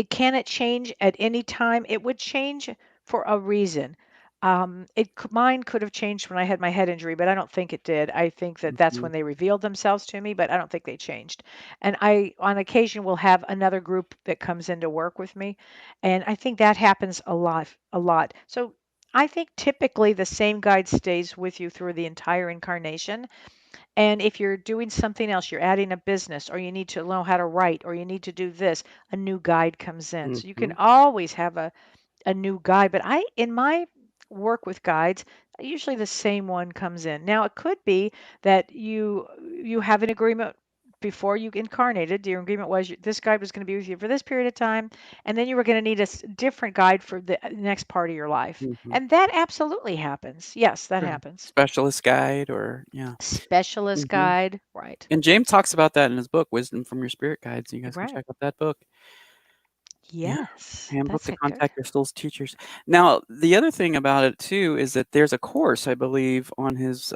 can it change at any time? It would change for a reason. Mine could have changed when I had my head injury, but I don't think it did. I think that that's Mhm. when they revealed themselves to me, but I don't think they changed. And I, on occasion, will have another group that comes in to work with me, and I think that happens a lot, a lot. So I think typically the same guide stays with you through the entire incarnation, and if you're doing something else, you're adding a business, or you need to know how to write, or you need to do this, a new guide comes in. So you can Mhm. always have a new guide. But in my work with guides, usually the same one comes in. Now it could be that you have an agreement before you incarnated. Your agreement was this guide was going to be with you for this period of time, and then you were going to need a different guide for the next part of your life. Mhm. And that absolutely happens. Yes, that Sure. happens. Specialist guide or yeah. Specialist Mhm. guide, right? And James talks about that in his book, Wisdom from Your Spirit Guide, so you guys can Right. check out that book. Yeah. Yes, Handbook that's to a good. Contact Your Soul's Teachers. Now, the other thing about it too is that there's a course, I believe, on his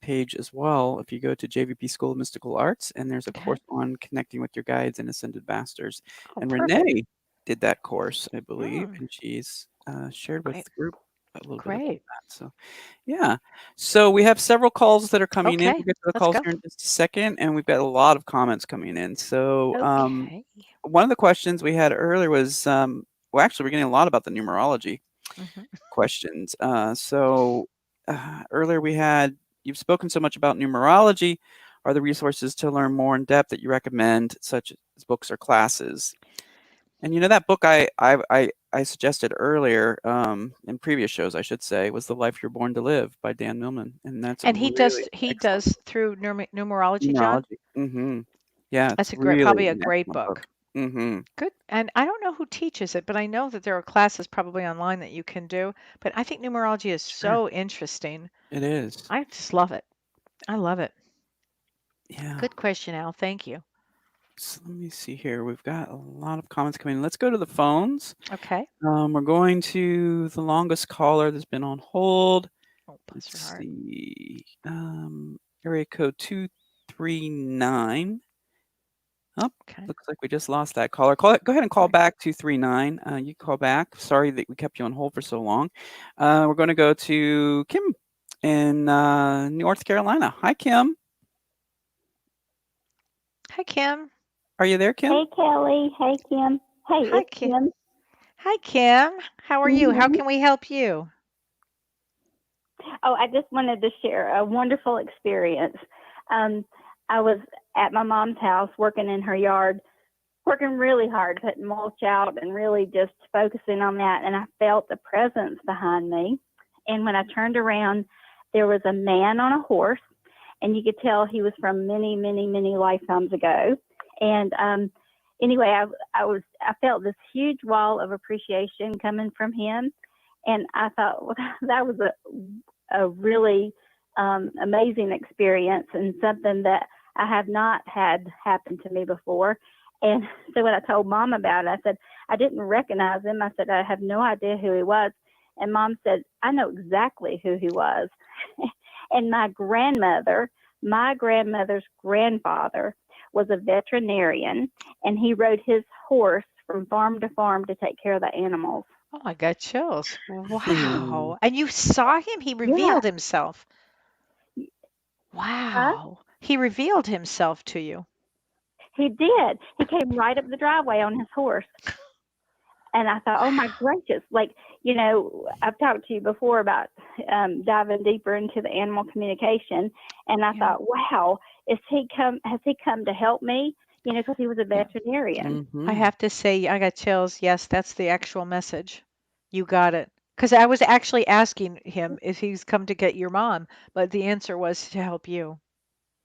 page as well. If you go to JVP School of Mystical Arts, and there's a Okay. course on connecting with your guides and ascended masters. Oh, And perfect. Renee did that course, I believe, Mm, and she's shared with great. the group a little bit about Great. that. So, yeah. So we have several calls that are coming in. Okay, We'll get to the let's calls go. here in just a second, and we've got a lot of comments coming in. So, Okay. one of the questions we had earlier was, well, actually, we're getting a lot about the numerology Hmm. questions. Earlier we had, you've spoken so much about numerology. Are the resources to learn more in depth that you recommend, such as books or classes? And that book I suggested earlier, in previous shows, I should say, was The Life You're Born to Live by Dan Millman, and that's a And he really does he excellent does through numerology, John. numerology. Yeah, That's it's a great, really probably a an great excellent book. book. Hmm. Good. And I don't know who teaches it, but I know that there are classes probably online that you can do. But I think numerology is Sure, so interesting. it is. I just love it. I love it. Yeah. Good question, Al. Thank you. So let me see here. We've got a lot of comments coming in. Let's go to the phones. Okay. We're going to the longest caller that's been on hold. Oh, bless Let's your heart. see. Area code 239. Oh, Okay. looks like we just lost that caller. Go ahead and call Right. back 239. You call back. Sorry that we kept you on hold for so long. We're going to go to Kim in North Carolina. Hi, Kim. Hi, Kim. Are you there, Kim? Hey, Kelly. Hey, Kim. Hey, Hi, it's Kim. Kim. Hi, Kim. How are you? How Mm-hmm. can we help you? Oh, I just wanted to share a wonderful experience. Um, I was at my mom's house working in her yard, working really hard, putting mulch out and really just focusing on that. And I felt the presence behind me. And when I turned around, there was a man on a horse, and you could tell he was from many, many, many lifetimes ago. And anyway, I felt this huge wall of appreciation coming from him, and I thought, well, that was a really amazing experience and something that I have not had happen to me before. And so when I told Mom about it, I said, I didn't recognize him. I said, I have no idea who he was. And Mom said, I know exactly who he was. And my grandmother's grandfather was a veterinarian, and he rode his horse from farm to farm to take care of the animals. Oh, I got chills. Hmm. Wow. And you saw him? He Yeah. revealed himself. Huh? Wow. He revealed himself to you. He did. He came right up the driveway on his horse. And I thought, oh my gracious, like, you know, I've talked to you before about diving deeper into the animal communication. And I Yeah. thought, wow, has he come to help me? You know, because he was a Yeah. veterinarian. I have to say, I got chills. Yes, that's the actual message. You got it. Because I was actually asking him if he's come to get your mom, but the answer was to help you.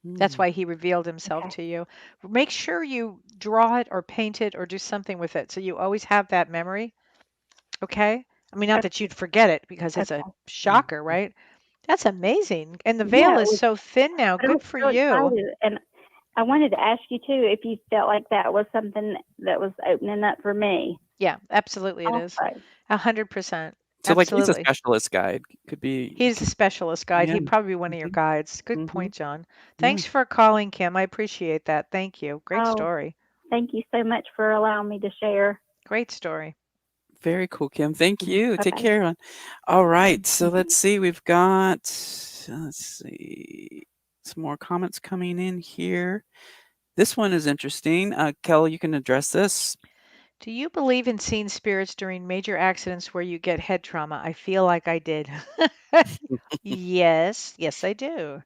That's why he revealed himself Okay. to you. Make sure you draw it or paint it or do something with it so you always have that memory. Okay? I mean, not that you'd forget it because it's a Okay. shocker, right? That's amazing. And the Yeah, veil it is was, so thin now. but I was Good for so you. excited. And I wanted to ask you too if you felt like that was something that was opening up for me. Yeah, absolutely it is. Also. 100%. So, like, he's a Absolutely. specialist guide. Could be. He's a specialist guide. Yeah. He'd probably be one of your Mhm. guides. Good Mhm. point, John. Yeah. Thanks for calling, Kim. I appreciate that. Thank you. Great Oh, story. thank you so much for allowing me to share. Great story. Very cool, Kim. Thank you. Take Bye-bye. care. All right. So Mhm. let's see. We've got, let's see, some more comments coming in here. This one is interesting. Kellee, you can address this. Do you believe in seeing spirits during major accidents where you get head trauma? I feel like I did. Yes, I do.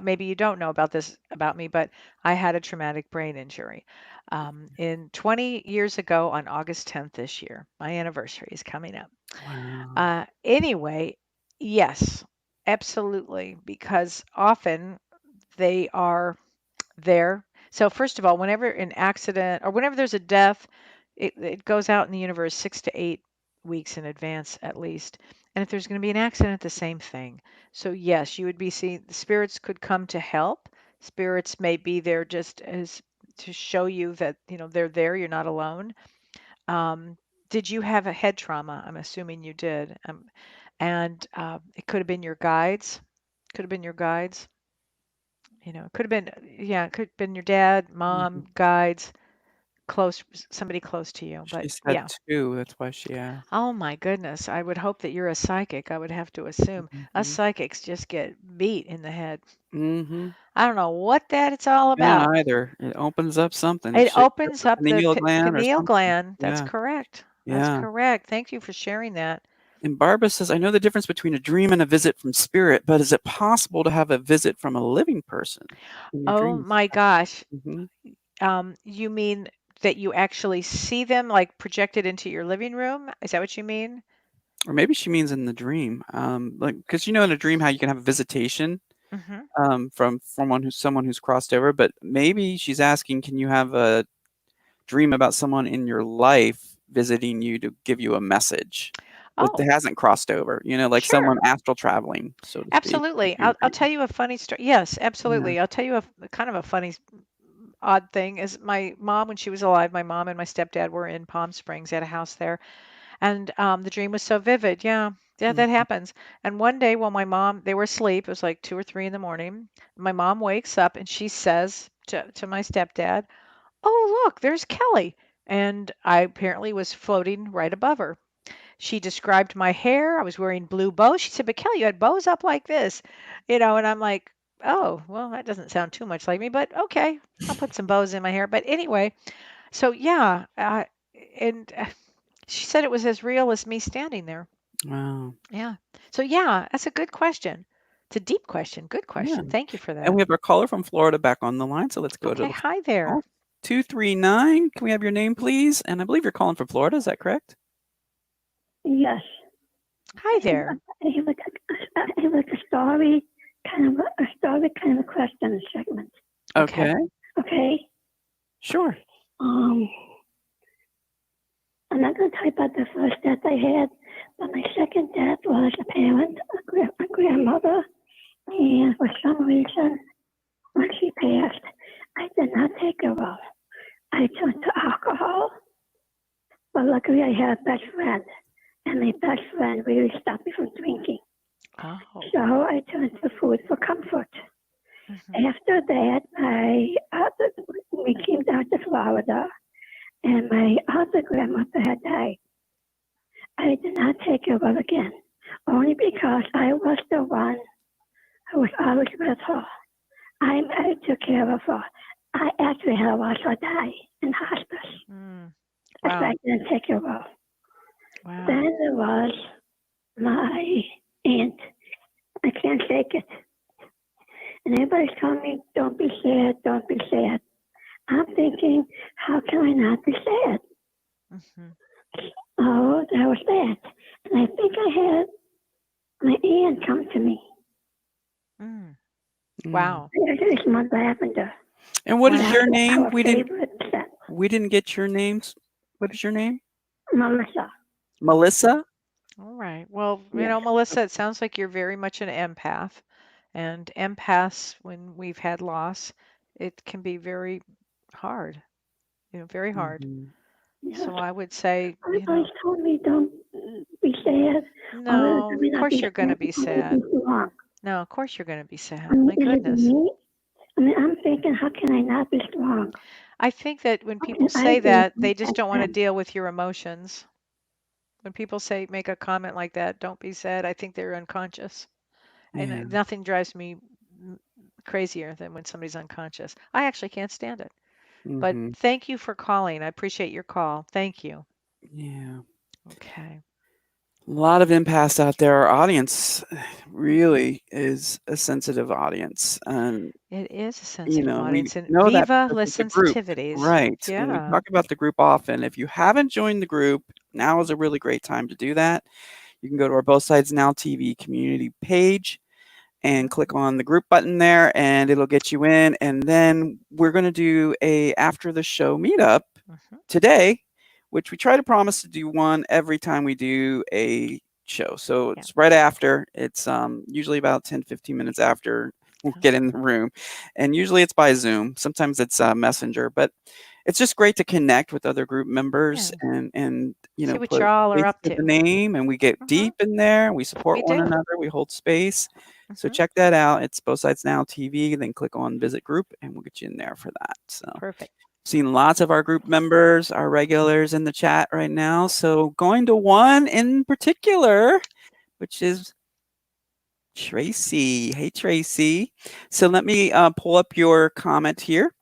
Maybe you don't know about this about me, but I had a traumatic brain injury. In 20 years ago on August 10th this year, my anniversary is coming up. Wow. Anyway, yes, absolutely, because often they are there. So first of all, whenever an accident or whenever there's a death, it goes out in the universe 6 to 8 weeks in advance at least. And if there's going to be an accident, the same thing. So yes, you would be seeing the spirits could come to help. Spirits may be there just as to show you that they're there. You're not alone. Did you have a head trauma? I'm assuming you did. And it could have been your guides. Could have been your guides. It could have been, yeah, it could have been your dad, mom, Mhm. guides, close, somebody close to you. She But said yeah. 2. That's why she asked. Oh my goodness. I would hope that you're a psychic. I would have to assume us Mhm. psychics just get beat in the head. Mhm. I don't know what it's all I don't about. either. It opens up something. It It should go opens to the up the pineal gland or pineal something. gland. That's Yeah. correct. That's Yeah. correct. Thank you for sharing that. And Barbara says, I know the difference between a dream and a visit from spirit, but is it possible to have a visit from a living person in your Oh dreams? my gosh. Hmm. You mean that you actually see them like projected into your living room? Is that what you mean? Or maybe she means in the dream. Like, because in a dream how you can have a visitation Hmm. from someone who's crossed over, but maybe she's asking, can you have a dream about someone in your life visiting you to give you a message, but that Oh, hasn't crossed over, like someone sure. astral traveling, so to speak, Absolutely. into your I'll dream. tell you a funny story. Yes, Yeah. absolutely. I'll tell you a kind of a funny odd thing is my mom when she was alive, my mom and my stepdad were in Palm Springs at a house there. And the dream was so vivid. Yeah. Yeah, that Mhm. happens. And one day while they were asleep, it was like 2 or 3 in the morning. My mom wakes up and she says to my stepdad, "Oh, look, there's Kellee." And I apparently was floating right above her. She described my hair. I was wearing blue bows. She said, "But Kellee, you had bows up like this." And I'm like, "Oh, well, that doesn't sound too much like me, but okay, I'll put some bows in my hair." But anyway, so yeah, and she said it was as real as me standing there. Wow. Yeah. So yeah, that's a good question. It's a deep question. Good question. Yeah. Thank you for And that. we have our caller from Florida back on the line. So let's go to Okay. the Hi there. call. 239. Can we have your name, please? And I believe you're calling from Florida. Is that correct? Yes. Hi there. It was a story, kind of a question segment. Okay. Okay. Okay. Sure. I'm not going to talk about the first death I had, but my second death was a parent, a grandmother, and for some reason, when she passed, I did not take her well. I turned to alcohol, but luckily I had a best friend, and my best friend really stopped me from drinking. Oh. So I turned to food for comfort. Mhm. After that, we came down to Florida, and my other grandmother had died. I did not take her well again, only because I was the one who was always with her. I took care of her. I actually had to watch her die in hospice. Mm. That's why Wow. I didn't take her well. Wow. Then there was my aunt. I can't take it. And everybody's telling me, don't be sad, don't be sad. I'm thinking, how can I not be sad? Mhm. Oh, that was that. And I think I had my aunt come to me. Mm. Mm. Wow. It's my lavender. And what is Wow. your name? Our We didn't favorite scent. get your names. What is your name? Melissa. Melissa? All right. Well, Yes. Melissa, it sounds like you're very much an empath. And empaths, when we've had loss, it can be very hard, very hard. Mhm. Yes. So I would say, Everybody's told me don't be sad. no, I mean, of I'll course be you're going to be sad. wrong. No, of course you're going to be sad. I mean, My is it goodness. me? I mean, I'm thinking, how can I not be strong? I think that when How people can I say be that, they just don't want to them? deal with your emotions. When people make a comment like that, don't be sad, I think they're unconscious. And Yeah. nothing drives me crazier than when somebody's unconscious. I actually can't stand it. But Mhm. thank you for calling. I appreciate your call. Thank you. Yeah. Okay. A lot of empaths out there. Our audience really is a sensitive audience. And, It is a sensitive we audience. And know that Viva because La of the group. Sensitivities. Right. And we Yeah. talk about the group often. If you haven't joined the group, now is a really great time to do that. You can go to our Both Sides Now TV community page and click on the group button there, and it'll get you in. And then we're going to do a after the show meetup Mhm. today, which we try to promise to do one every time we do a show. So Yeah. it's right after. It's usually about 10-15 minutes after we'll get in the room, and usually it's by Zoom. Sometimes it's Messenger, but it's just great to connect with other group members and See what put a y'all are face up to the to. name, and we get Mhm. deep in there. We We support one do. another. We hold space. So Mhm. check that out. It's Both Sides Now TV. Then click on Visit Group, and we'll get you in there for that. So Perfect. seen lots of our group members, our regulars in the chat right now. So going to one in particular, which is Tracy. Hey, Tracy. So let me pull up your comment here.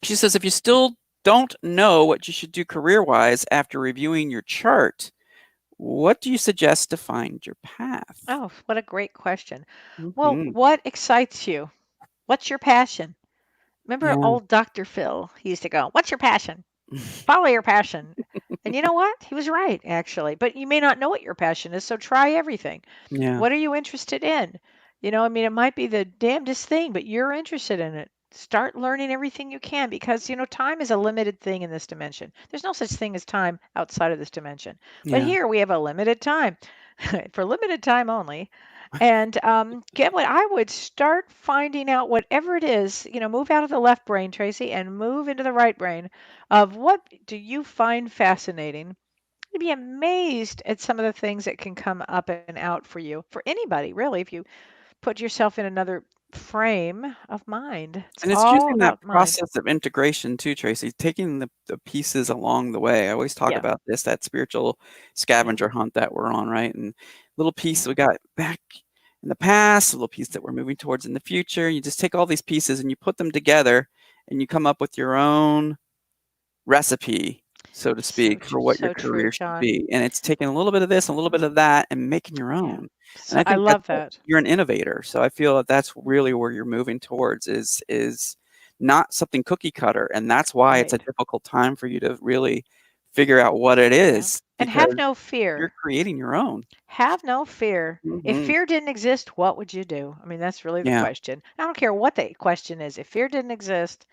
She says, if you still don't know what you should do career-wise after reviewing your chart, what do you suggest to find your path? Oh, what a great question. Well, Mhm. what excites you? What's your passion? Remember Yeah. old Dr. Phil? He used to go, "What's your passion? Follow your passion." And you know what? He was right, actually. But you may not know what your passion is, so try everything. Yeah. What are you interested in? It might be the damnedest thing, but you're interested in it. Start learning everything you can because, time is a limited thing in this dimension. There's no such thing as time outside of this dimension. But Yeah. here we have a limited time for limited time only. And get what I would start finding out whatever it is, move out of the left brain, Tracy, and move into the right brain of what do you find fascinating. You'd be amazed at some of the things that can come up and out for you, for anybody, really, if you put yourself in another frame of mind. It's And it's all using that about mind. process of integration too, Tracy, taking the pieces along the way. I always talk Yeah. about this, that spiritual scavenger hunt that we're on, right? And little piece we got back in the past, a little piece that we're moving towards in the future. You just take all these pieces and you put them together and you come up with your own recipe so to speak, for what your So true, career should John. be. And it's taking a little bit of this, a little bit of that, and making your Yeah. own. And So I I think love that. you're an innovator. So I feel that that's really where you're moving towards is not something cookie cutter. And that's why it's a Right. difficult time for you to really figure out what it is, And have because no you're fear. creating your own. Have no fear. If Mhm. fear didn't exist, what would you do? I mean, that's really the Yeah. question. I don't care what the question is. If fear didn't exist,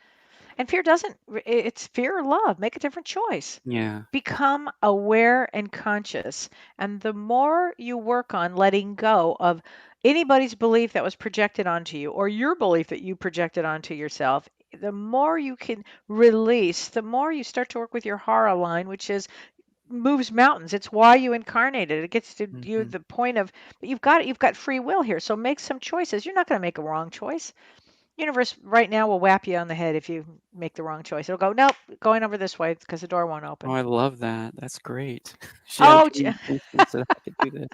and fear doesn't, it's fear or love. Make a different choice. Yeah. Become aware and conscious. And the more you work on letting go of anybody's belief that was projected onto you or your belief that you projected onto yourself, the more you can release, the more you start to work with your Hara line, which is moves mountains. It's why you incarnated. It gets to you Mhm. the point of you've got free will here. So make some choices. You're not going to make a wrong choice. Universe right now will whap you on the head if you make the wrong choice. It'll go, nope, going over this way because the door won't Oh, open. I love that. That's great. She had Oh, dream instance that I could do this.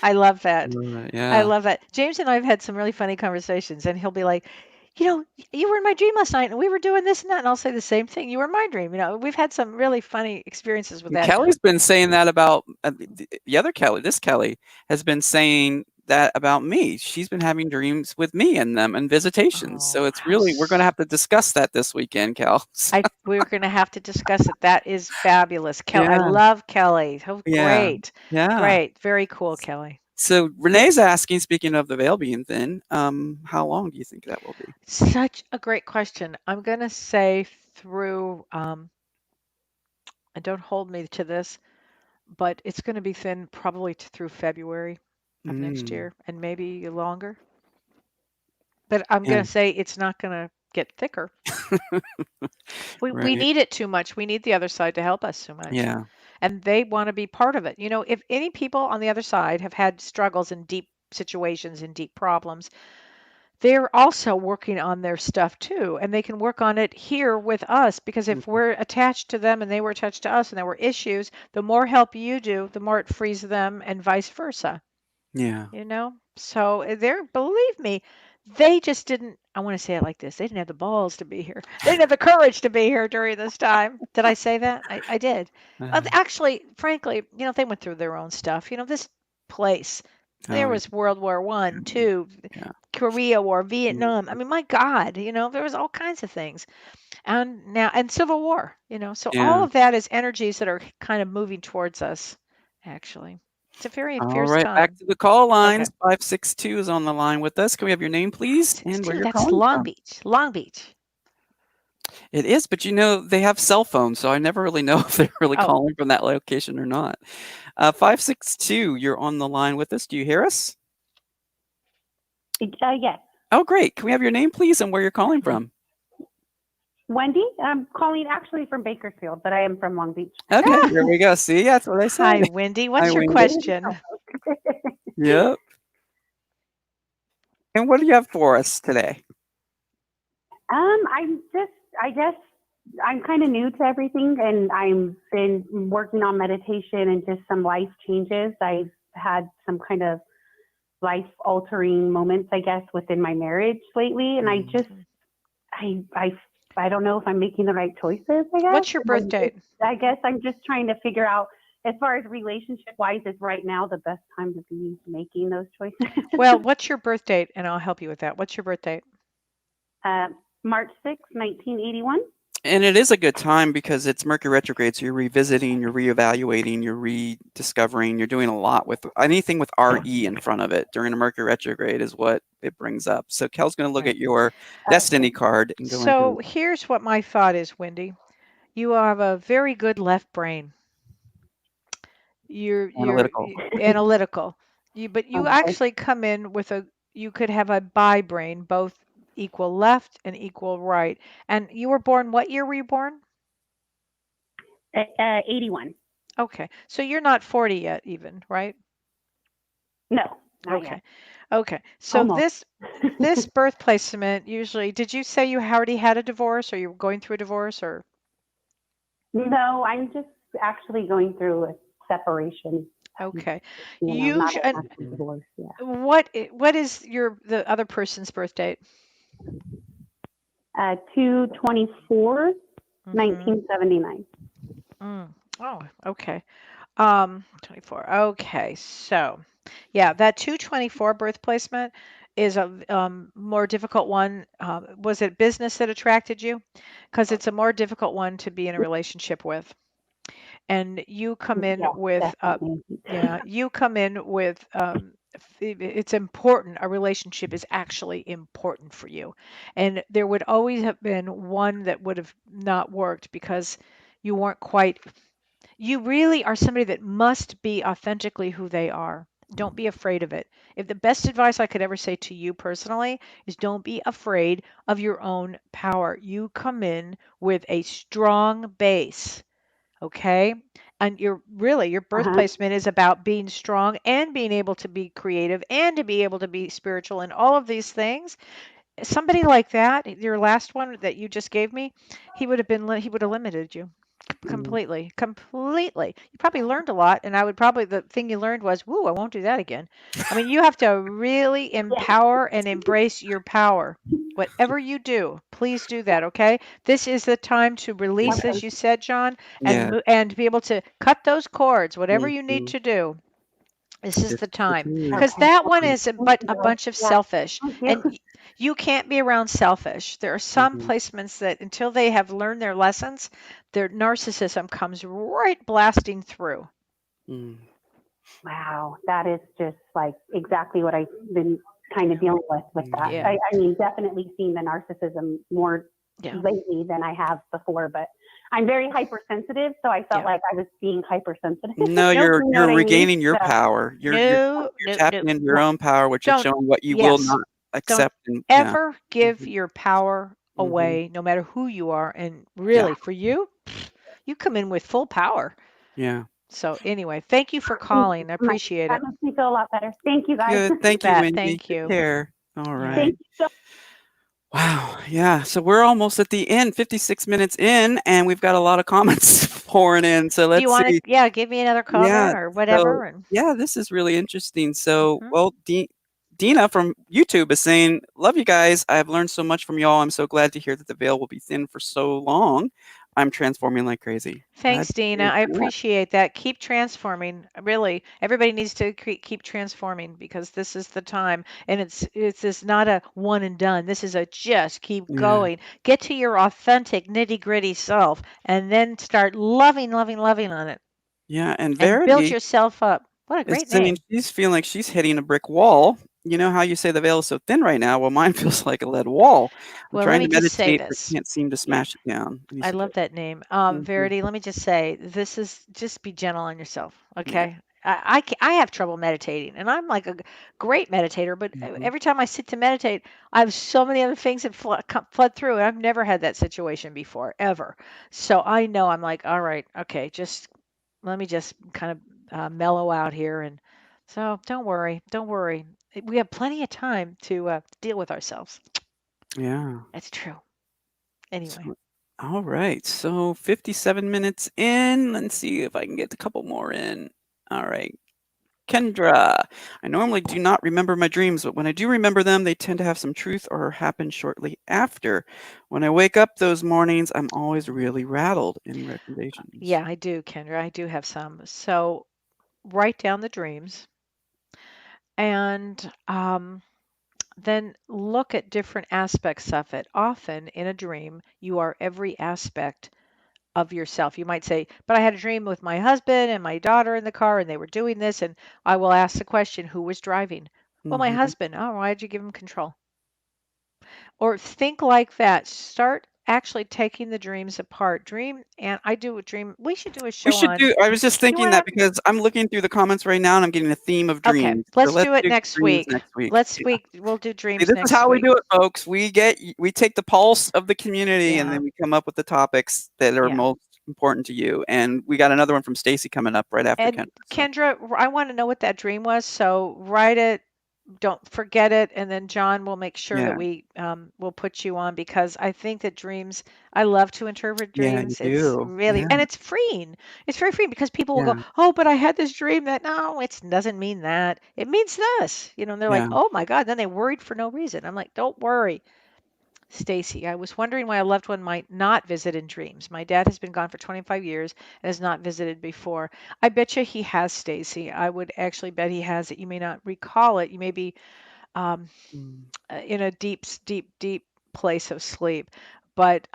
I love that. I Yeah. love that. James and I have had some really funny conversations, and he'll be like, you were in my dream last night, and we were doing this and that, and I'll say the same thing. You were in my dream. We've had some really funny experiences with And that. Kelly's been saying that about the other Kelly. This Kelly has been saying that about me. She's been having dreams with me in them and visitations. So Oh, it's really, we're going to have to discuss that this weekend, Kel. We're going to have to discuss it. That is fabulous. I Yeah. love Kelly. Oh, Yeah. great. Yeah. Great. Very cool, Kelly. So Renee's asking, speaking of the veil being thin, how long do you think that will be? Such a great question. I'm going to say through, and don't hold me to this, but it's going to be thin probably through February of next Mm, year and maybe longer. But I'm yeah. going to say it's not going to get thicker. We Right. need it too much. We need the other side to help us so much. Yeah. And they want to be part of it. If any people on the other side have had struggles in deep situations and deep problems, they're also working on their stuff too. And they can work on it here with us because if Mhm. we're attached to them and they were attached to us and there were issues, the more help you do, the more it frees them and vice versa. Yeah. So believe me, they just didn't, I want to say it like this, they didn't have the balls to be here. They didn't have the courage to be here during this time. Did I say that? I did. Actually, frankly, they went through their own stuff. This place, there Oh, was World War One, yeah. Two, Yeah. Korea War, Mm, Vietnam. I mean, my God, there was all kinds of things. And Civil War, so all yeah. of that is energies that are kind of moving towards us, actually. It's a very All fierce right, back time. to the call Okay. lines. 562 is on the line with us. Can we have your name, please, and where 62, you're that's calling Long from? Beach. Long Beach. It is, but they have cell phones, so I never really know if they're really Oh, calling from that location or not. 562, you're on the line with us. Do you hear us? Yes. Oh, great. Can we have your name, please, and where you're calling from? Wendy, I'm calling actually from Bakersfield, but I am from Long Beach. Okay, there we go. See, that's what I hi, say. Wendy. Hi, What's your Wendy. question? Yep. And what do you have for us today? I guess I'm kind of new to everything, and I've been working on meditation and just some life changes. I've had some kind of life altering moments, I guess, within my marriage lately, and I don't know if I'm making the right choices, I guess. What's your birth date? I guess I'm just trying to figure out, as far as relationship wise, is right now the best time to be making those choices? Well, what's your birth date? And I'll help you with that. What's your birth date? March 6, 1981. And it is a good time because it's Mercury retrograde, so you're revisiting, you're reevaluating, you're rediscovering, you're doing a lot with anything with RE in front of it during a Mercury retrograde is what it brings up. So Kel's going to look Right. at your destiny card and go So into here's what my thought is, Wendy. You have a very good left brain. You're analytical. analytical. But you Okay. actually come in with you could have a bi brain, both equal left and equal right. And you were born, what year were you born? 81. Okay. So you're not 40 yet even, right? No, not Okay. yet. Okay. So Almost. this birth placement usually, did you say you already had a divorce or you were going through a divorce or? No, I'm just actually going through a separation. Okay. Not Usually, an actual divorce. Yeah. what is the other person's birth date? 2/24, Mhm. 1979. Oh, okay. 24. Okay, so yeah, that 224 birth placement is a more difficult one. Was it business that attracted you? Because it's a more difficult one to be in a relationship with. And you come in Yes, with, definitely. yeah, you come in with, it's important. A relationship is actually important for you. And there would always have been one that would have not worked because you weren't quite, you really are somebody that must be authentically who they are. Don't be afraid of it. If the best advice I could ever say to you personally is don't be afraid of your own power. You come in with a strong base, okay? And your birth Uh-huh. placement is about being strong and being able to be creative and to be able to be spiritual and all of these things. Somebody like that, your last one that you just gave me, he would have limited you Mm. completely. You probably learned a lot, and I would probably the thing you learned was, "Woo, I won't do that again." I mean, you have to really Yeah. empower and embrace your power. Whatever you do, please do that, okay? This is the time to release, as Okay. you said, John, Yeah. and be able to cut those cords, whatever you need Mhm. to do. This is This the is the time time. because Okay. that one is Thank a you. bunch of Yeah. selfish, Thank and you. you can't be around selfish. There are some Mhm. placements that until they have learned their lessons, their narcissism comes right blasting through. Mm. Wow, that is just like exactly what I've been kind of dealing with that. Yeah, I mean, definitely seen the narcissism more yeah, lately than I have before, but I'm very hypersensitive, so I felt yeah. like I was being hypersensitive. No, Nope. You know what you're I mean? regaining your So, power. No, You're no, no. tapping into your yeah. own power, which is Don't. showing what you will Yes. not Don't accept. And yeah. ever give Mhm. your power Mhm. away, no matter who you are. And Yeah. really, for you, you come in with full power. Yeah. So anyway, thank you for Thank you calling. I so much. appreciate That it. makes me feel a lot better. Thank you guys. Good. You Thank you, bet. Wendy. Thank Take you. care. All Yeah. right. Thank you so Wow. Yeah. So we're almost at the end, 56 minutes in, and we've got a lot of comments pouring in. So Do you let's want to, see. yeah, give me another Yeah. comment or So whatever? And yeah, this is really interesting. So, mhm. well, Dina from YouTube is saying, "Love you guys. I've learned so much from y'all. I'm so glad to hear that the veil will be thin for so long. I'm transforming like crazy." Glad Thanks, to Dina. hear I that. appreciate that. Keep transforming. Really, everybody needs to keep transforming because this is the time, and it's this not a one and done. This is a just keep Yeah. going. Get to your authentic nitty gritty self, and then start loving, loving, loving on it, Yeah. And and build Verity yourself up. What a is great saying name. she's feeling like she's hitting a brick wall. You know how you say the veil is so thin right now? Well, mine feels like a lead wall. I'm Well, let trying me to just say meditate, but this. can't seem to Yeah. smash it down. Any I love suggestions? that name. Mhm. Verity, let me just say, this is just be gentle on yourself, Yeah. okay? I have trouble meditating, and I'm like a great meditator, but Mhm. every time I sit to meditate, I have so many other things that flood through, and I've never had that situation before, ever. So I know I'm like, all right, okay, just let me just kind of mellow out here. And so don't worry, don't worry. We have plenty of time to deal with ourselves. Yeah. That's true. Anyway. So, all right. So 57 minutes in. Let's see if I can get a couple more in. All right. Kendra, I normally do not remember my dreams, but when I do remember them, they tend to have some truth or happen shortly after. When I wake up those mornings, I'm always really rattled. Any recommendations? Yeah, I do, Kendra. I do have some. So write down the dreams and then look at different aspects of it. Often in a dream, you are every aspect of yourself. You might say, but I had a dream with my husband and my daughter in the car and they were doing this. And I will ask the question, who was driving? Well, my Hmm. husband. Oh, why'd you give him control? Or think like that. Start actually taking the dreams apart. Dream, and I do a dream. We should do a We show should on. do, I was just You thinking want that to? because I'm looking through the comments right now and I'm getting a theme of Okay, dreams. So let's let's do it do next dreams week. next week. Yeah. We'll do See, dreams this is next how we week. do it, folks. We take the pulse of the community and Yeah, then we come up with the topics that are yeah. most important to you. And we got another one from Stacy coming up right after And Kendra. So Kendra, I want to know what that dream was, so write it. Don't forget it, and then John will make sure that yeah, we will put you on because I think that dreams. I love to interpret yeah, you dreams. It's do. really Yeah, and it's freeing. It's very freeing because people will yeah, go, "Oh, but I had this dream that no, it doesn't mean that. It means this." And they're like, yeah, "Oh my God!" Then they worried for no reason. I'm like, "Don't worry. Stacy, I was wondering why a loved one might not visit in dreams. My dad has been gone for 25 years and has not visited before. I bet you he has, Stacy. I would actually bet he has it. You may not recall it. You may be um, in a deep place of sleep. But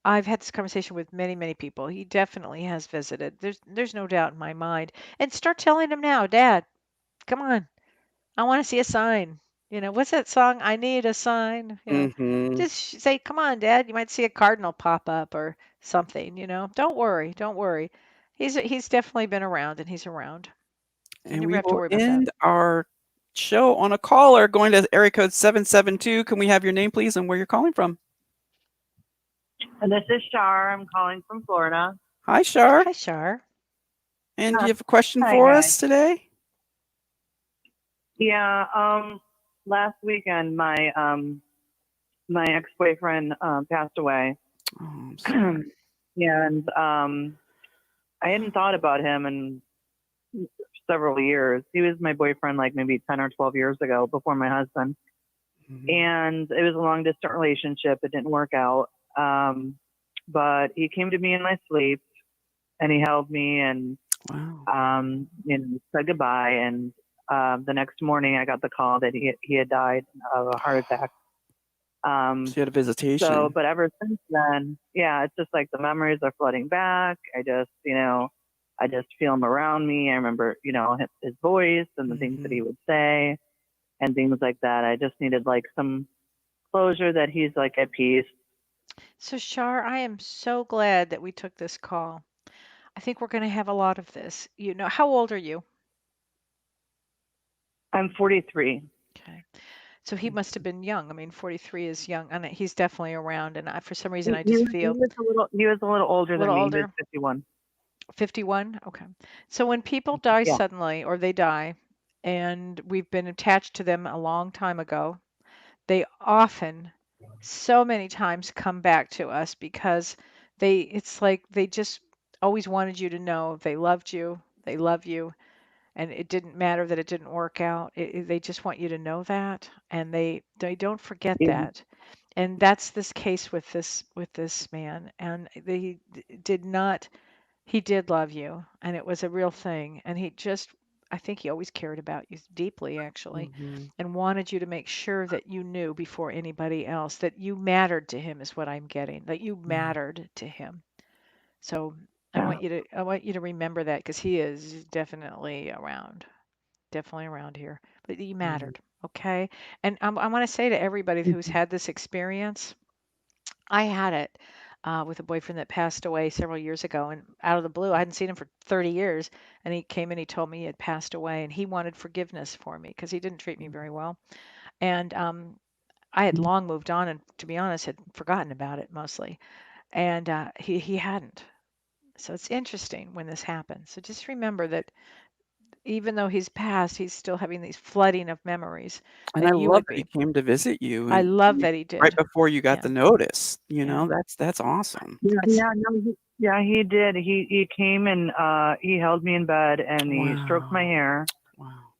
I've had this conversation with many people. He definitely has visited. There's no doubt in my mind. And start telling him now, Dad, come on. I want to see a sign. What's that song? I need a sign. Mm-hmm. Just say, come on, Dad. You might see a cardinal pop up or something. Don't worry. He's definitely been around, and he's around. You And never we have to will worry about that. end our show on a caller going to area code 772. Can we have your name, please, and where you're calling from? And this is Shar. I'm calling from Florida. Hi, Shar. Hi, Shar. And do you have a question Hi, for guys. us today? Yeah. Last weekend, my my ex-boyfriend passed away, Oh, I'm sorry. and I hadn't thought about him in several years. He was my boyfriend like maybe 10 or 12 years ago, before my husband. Mhm. And it was a long-distance relationship. It didn't work out. But he came to me in my sleep, and he held me and Wow. said goodbye. And the next morning, I got the call that he had died of a heart attack. So you had a visitation. So, but ever since then, yeah, it's just like the memories are flooding back. I just feel him around me. I remember, his voice and the things that he would say and things like that. I just needed like some closure that he's like at peace. So, Shar, I am so glad that we took this call. I think we're going to have a lot of this. How old are you? I'm 43. Okay. So he must have been young. I mean, 43 is young, and he's definitely around. And for some reason, I He just was feel he was a little older a than little me. He was older. 51. 51? Okay. So when people die Yeah. suddenly or they die, and we've been attached to them a long time ago, they often, so many times, come back to us because it's like they just always wanted you to know they loved you, they love you, and it didn't matter that it didn't work out. They just want you to know that, and they don't forget Yeah. that. And that's this case with this man, and did not. He did love you, and it was a real thing. And I think he always cared about you deeply, actually, Mhm. and wanted you to make sure that you knew before anybody else that you mattered to him, is what I'm getting, that you mattered to him. So I Yeah. want you to remember that, because he is definitely around here, but you mattered. Okay. And I want to say to everybody who's had this experience, I had it with a boyfriend that passed away several years ago, and out of the blue, I hadn't seen him for 30 years, and he came and he told me he had passed away, and he wanted forgiveness for me because he didn't treat me very well. And I had long moved on, and to be honest, had forgotten about it mostly. And he hadn't. So it's interesting when this happens. So just remember that even though he's passed, he's still having these flooding of memories And I that you love would that he be. came to visit you I and love that he right did. before you got Yeah. the notice. Yeah. That's awesome. Yeah, he did. He came and he held me in bed and he stroked my Wow. hair.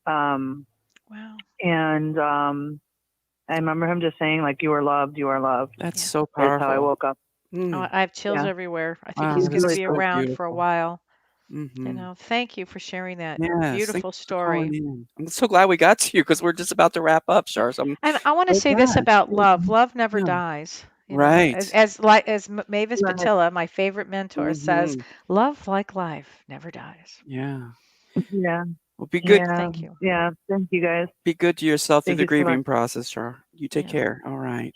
Wow. Wow. And I remember him just saying like, "You are loved. You are loved." That's Yeah. so Is how I powerful. woke up. Oh, I have chills Yeah. everywhere. I think Wow, he's He's going to that's really be so around for a beautiful. while. Mm-hmm. Thank you for sharing that Yes, thank beautiful you for calling story. in. I'm so glad we got to you because we're just about to wrap up, Shar. So I'm And I want to so say this glad. about love. Love never Yeah. dies. Right. As Mavis Right. Patilla, my favorite mentor, says, Mm-hmm. love, like life, never dies. Yeah. Yeah. Well, be good. Yeah. Thank you. Yeah. Thank you guys. Be good to yourself through Thank the you so much. grieving process, Shar. You take Yes. care. All right.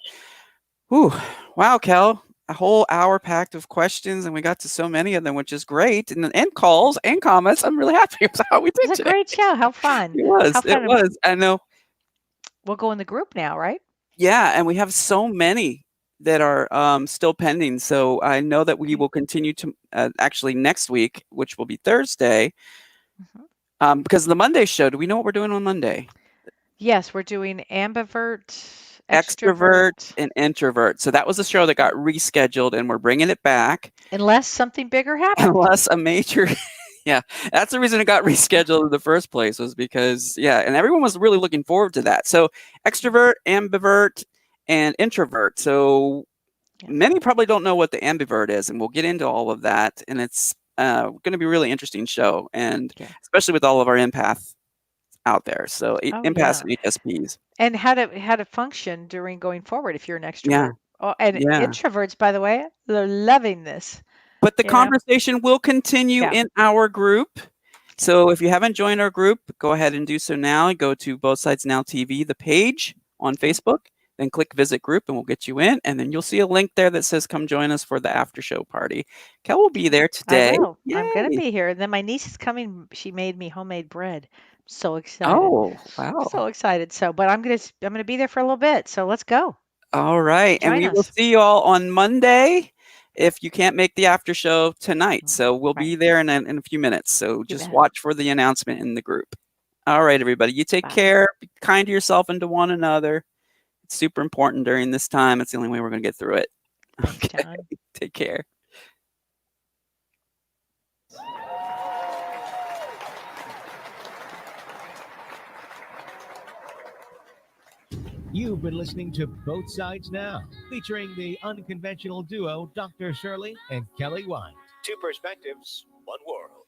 Whew. Wow, Kel. A whole hour packed of questions, and we got to so many of them, which is great. And calls and comments. I'm really happy with how we It did was a today. great show. How fun. It was. How It fun. was. I know. We'll go in the group now, right? Yeah, and we have so many that are still pending. So I know that we Okay. will continue to actually next week, which will be Thursday, Mhm. because of the Monday show. Do we know what we're doing on Monday? Yes, we're doing ambivert, Extrovert extrovert, and introvert. So that was a show that got rescheduled, and we're bringing it back unless something bigger happens. unless a major. Yeah, that's the reason it got rescheduled in the first place, was because and everyone was really looking forward to that. So extrovert, ambivert, and introvert. So Yeah. many probably don't know what the ambivert is, and we'll get into all of that. And it's going to be a really interesting show, and Yeah. especially with all of our empaths out there. So Oh, empaths yeah. and HSPs. And how to function during going forward if you're an Yeah, extrovert. Oh, and yeah. introverts, by the way, they're loving this. But the You know? conversation will continue Yeah. in our group. So if you haven't joined our group, go ahead and do so now. Go to Both Sides Now TV, the page on Facebook, then click visit group and we'll get you in. And then you'll see a link there that says come join us for the after show party. Kel will be there I today. will. I'm going to Yay. be here. And then my niece is coming. She made me homemade bread. So excited. Oh, wow. So excited. So, but I'm going to be there for a little bit. So let's go. All right. And Join we will us. see you all on Monday if you can't make the after show tonight. So we'll Right. be there in a few minutes. So just bet. watch for the announcement in the group. All right, everybody. You take Bye. care. Be kind to yourself and to one another. It's super important during this time. It's the only way we're going to get through it. Thanks, Okay. John. Take care. You've been listening to Both Sides Now, featuring the unconventional duo Dr. Shirley and Kellee White. Two perspectives, one world.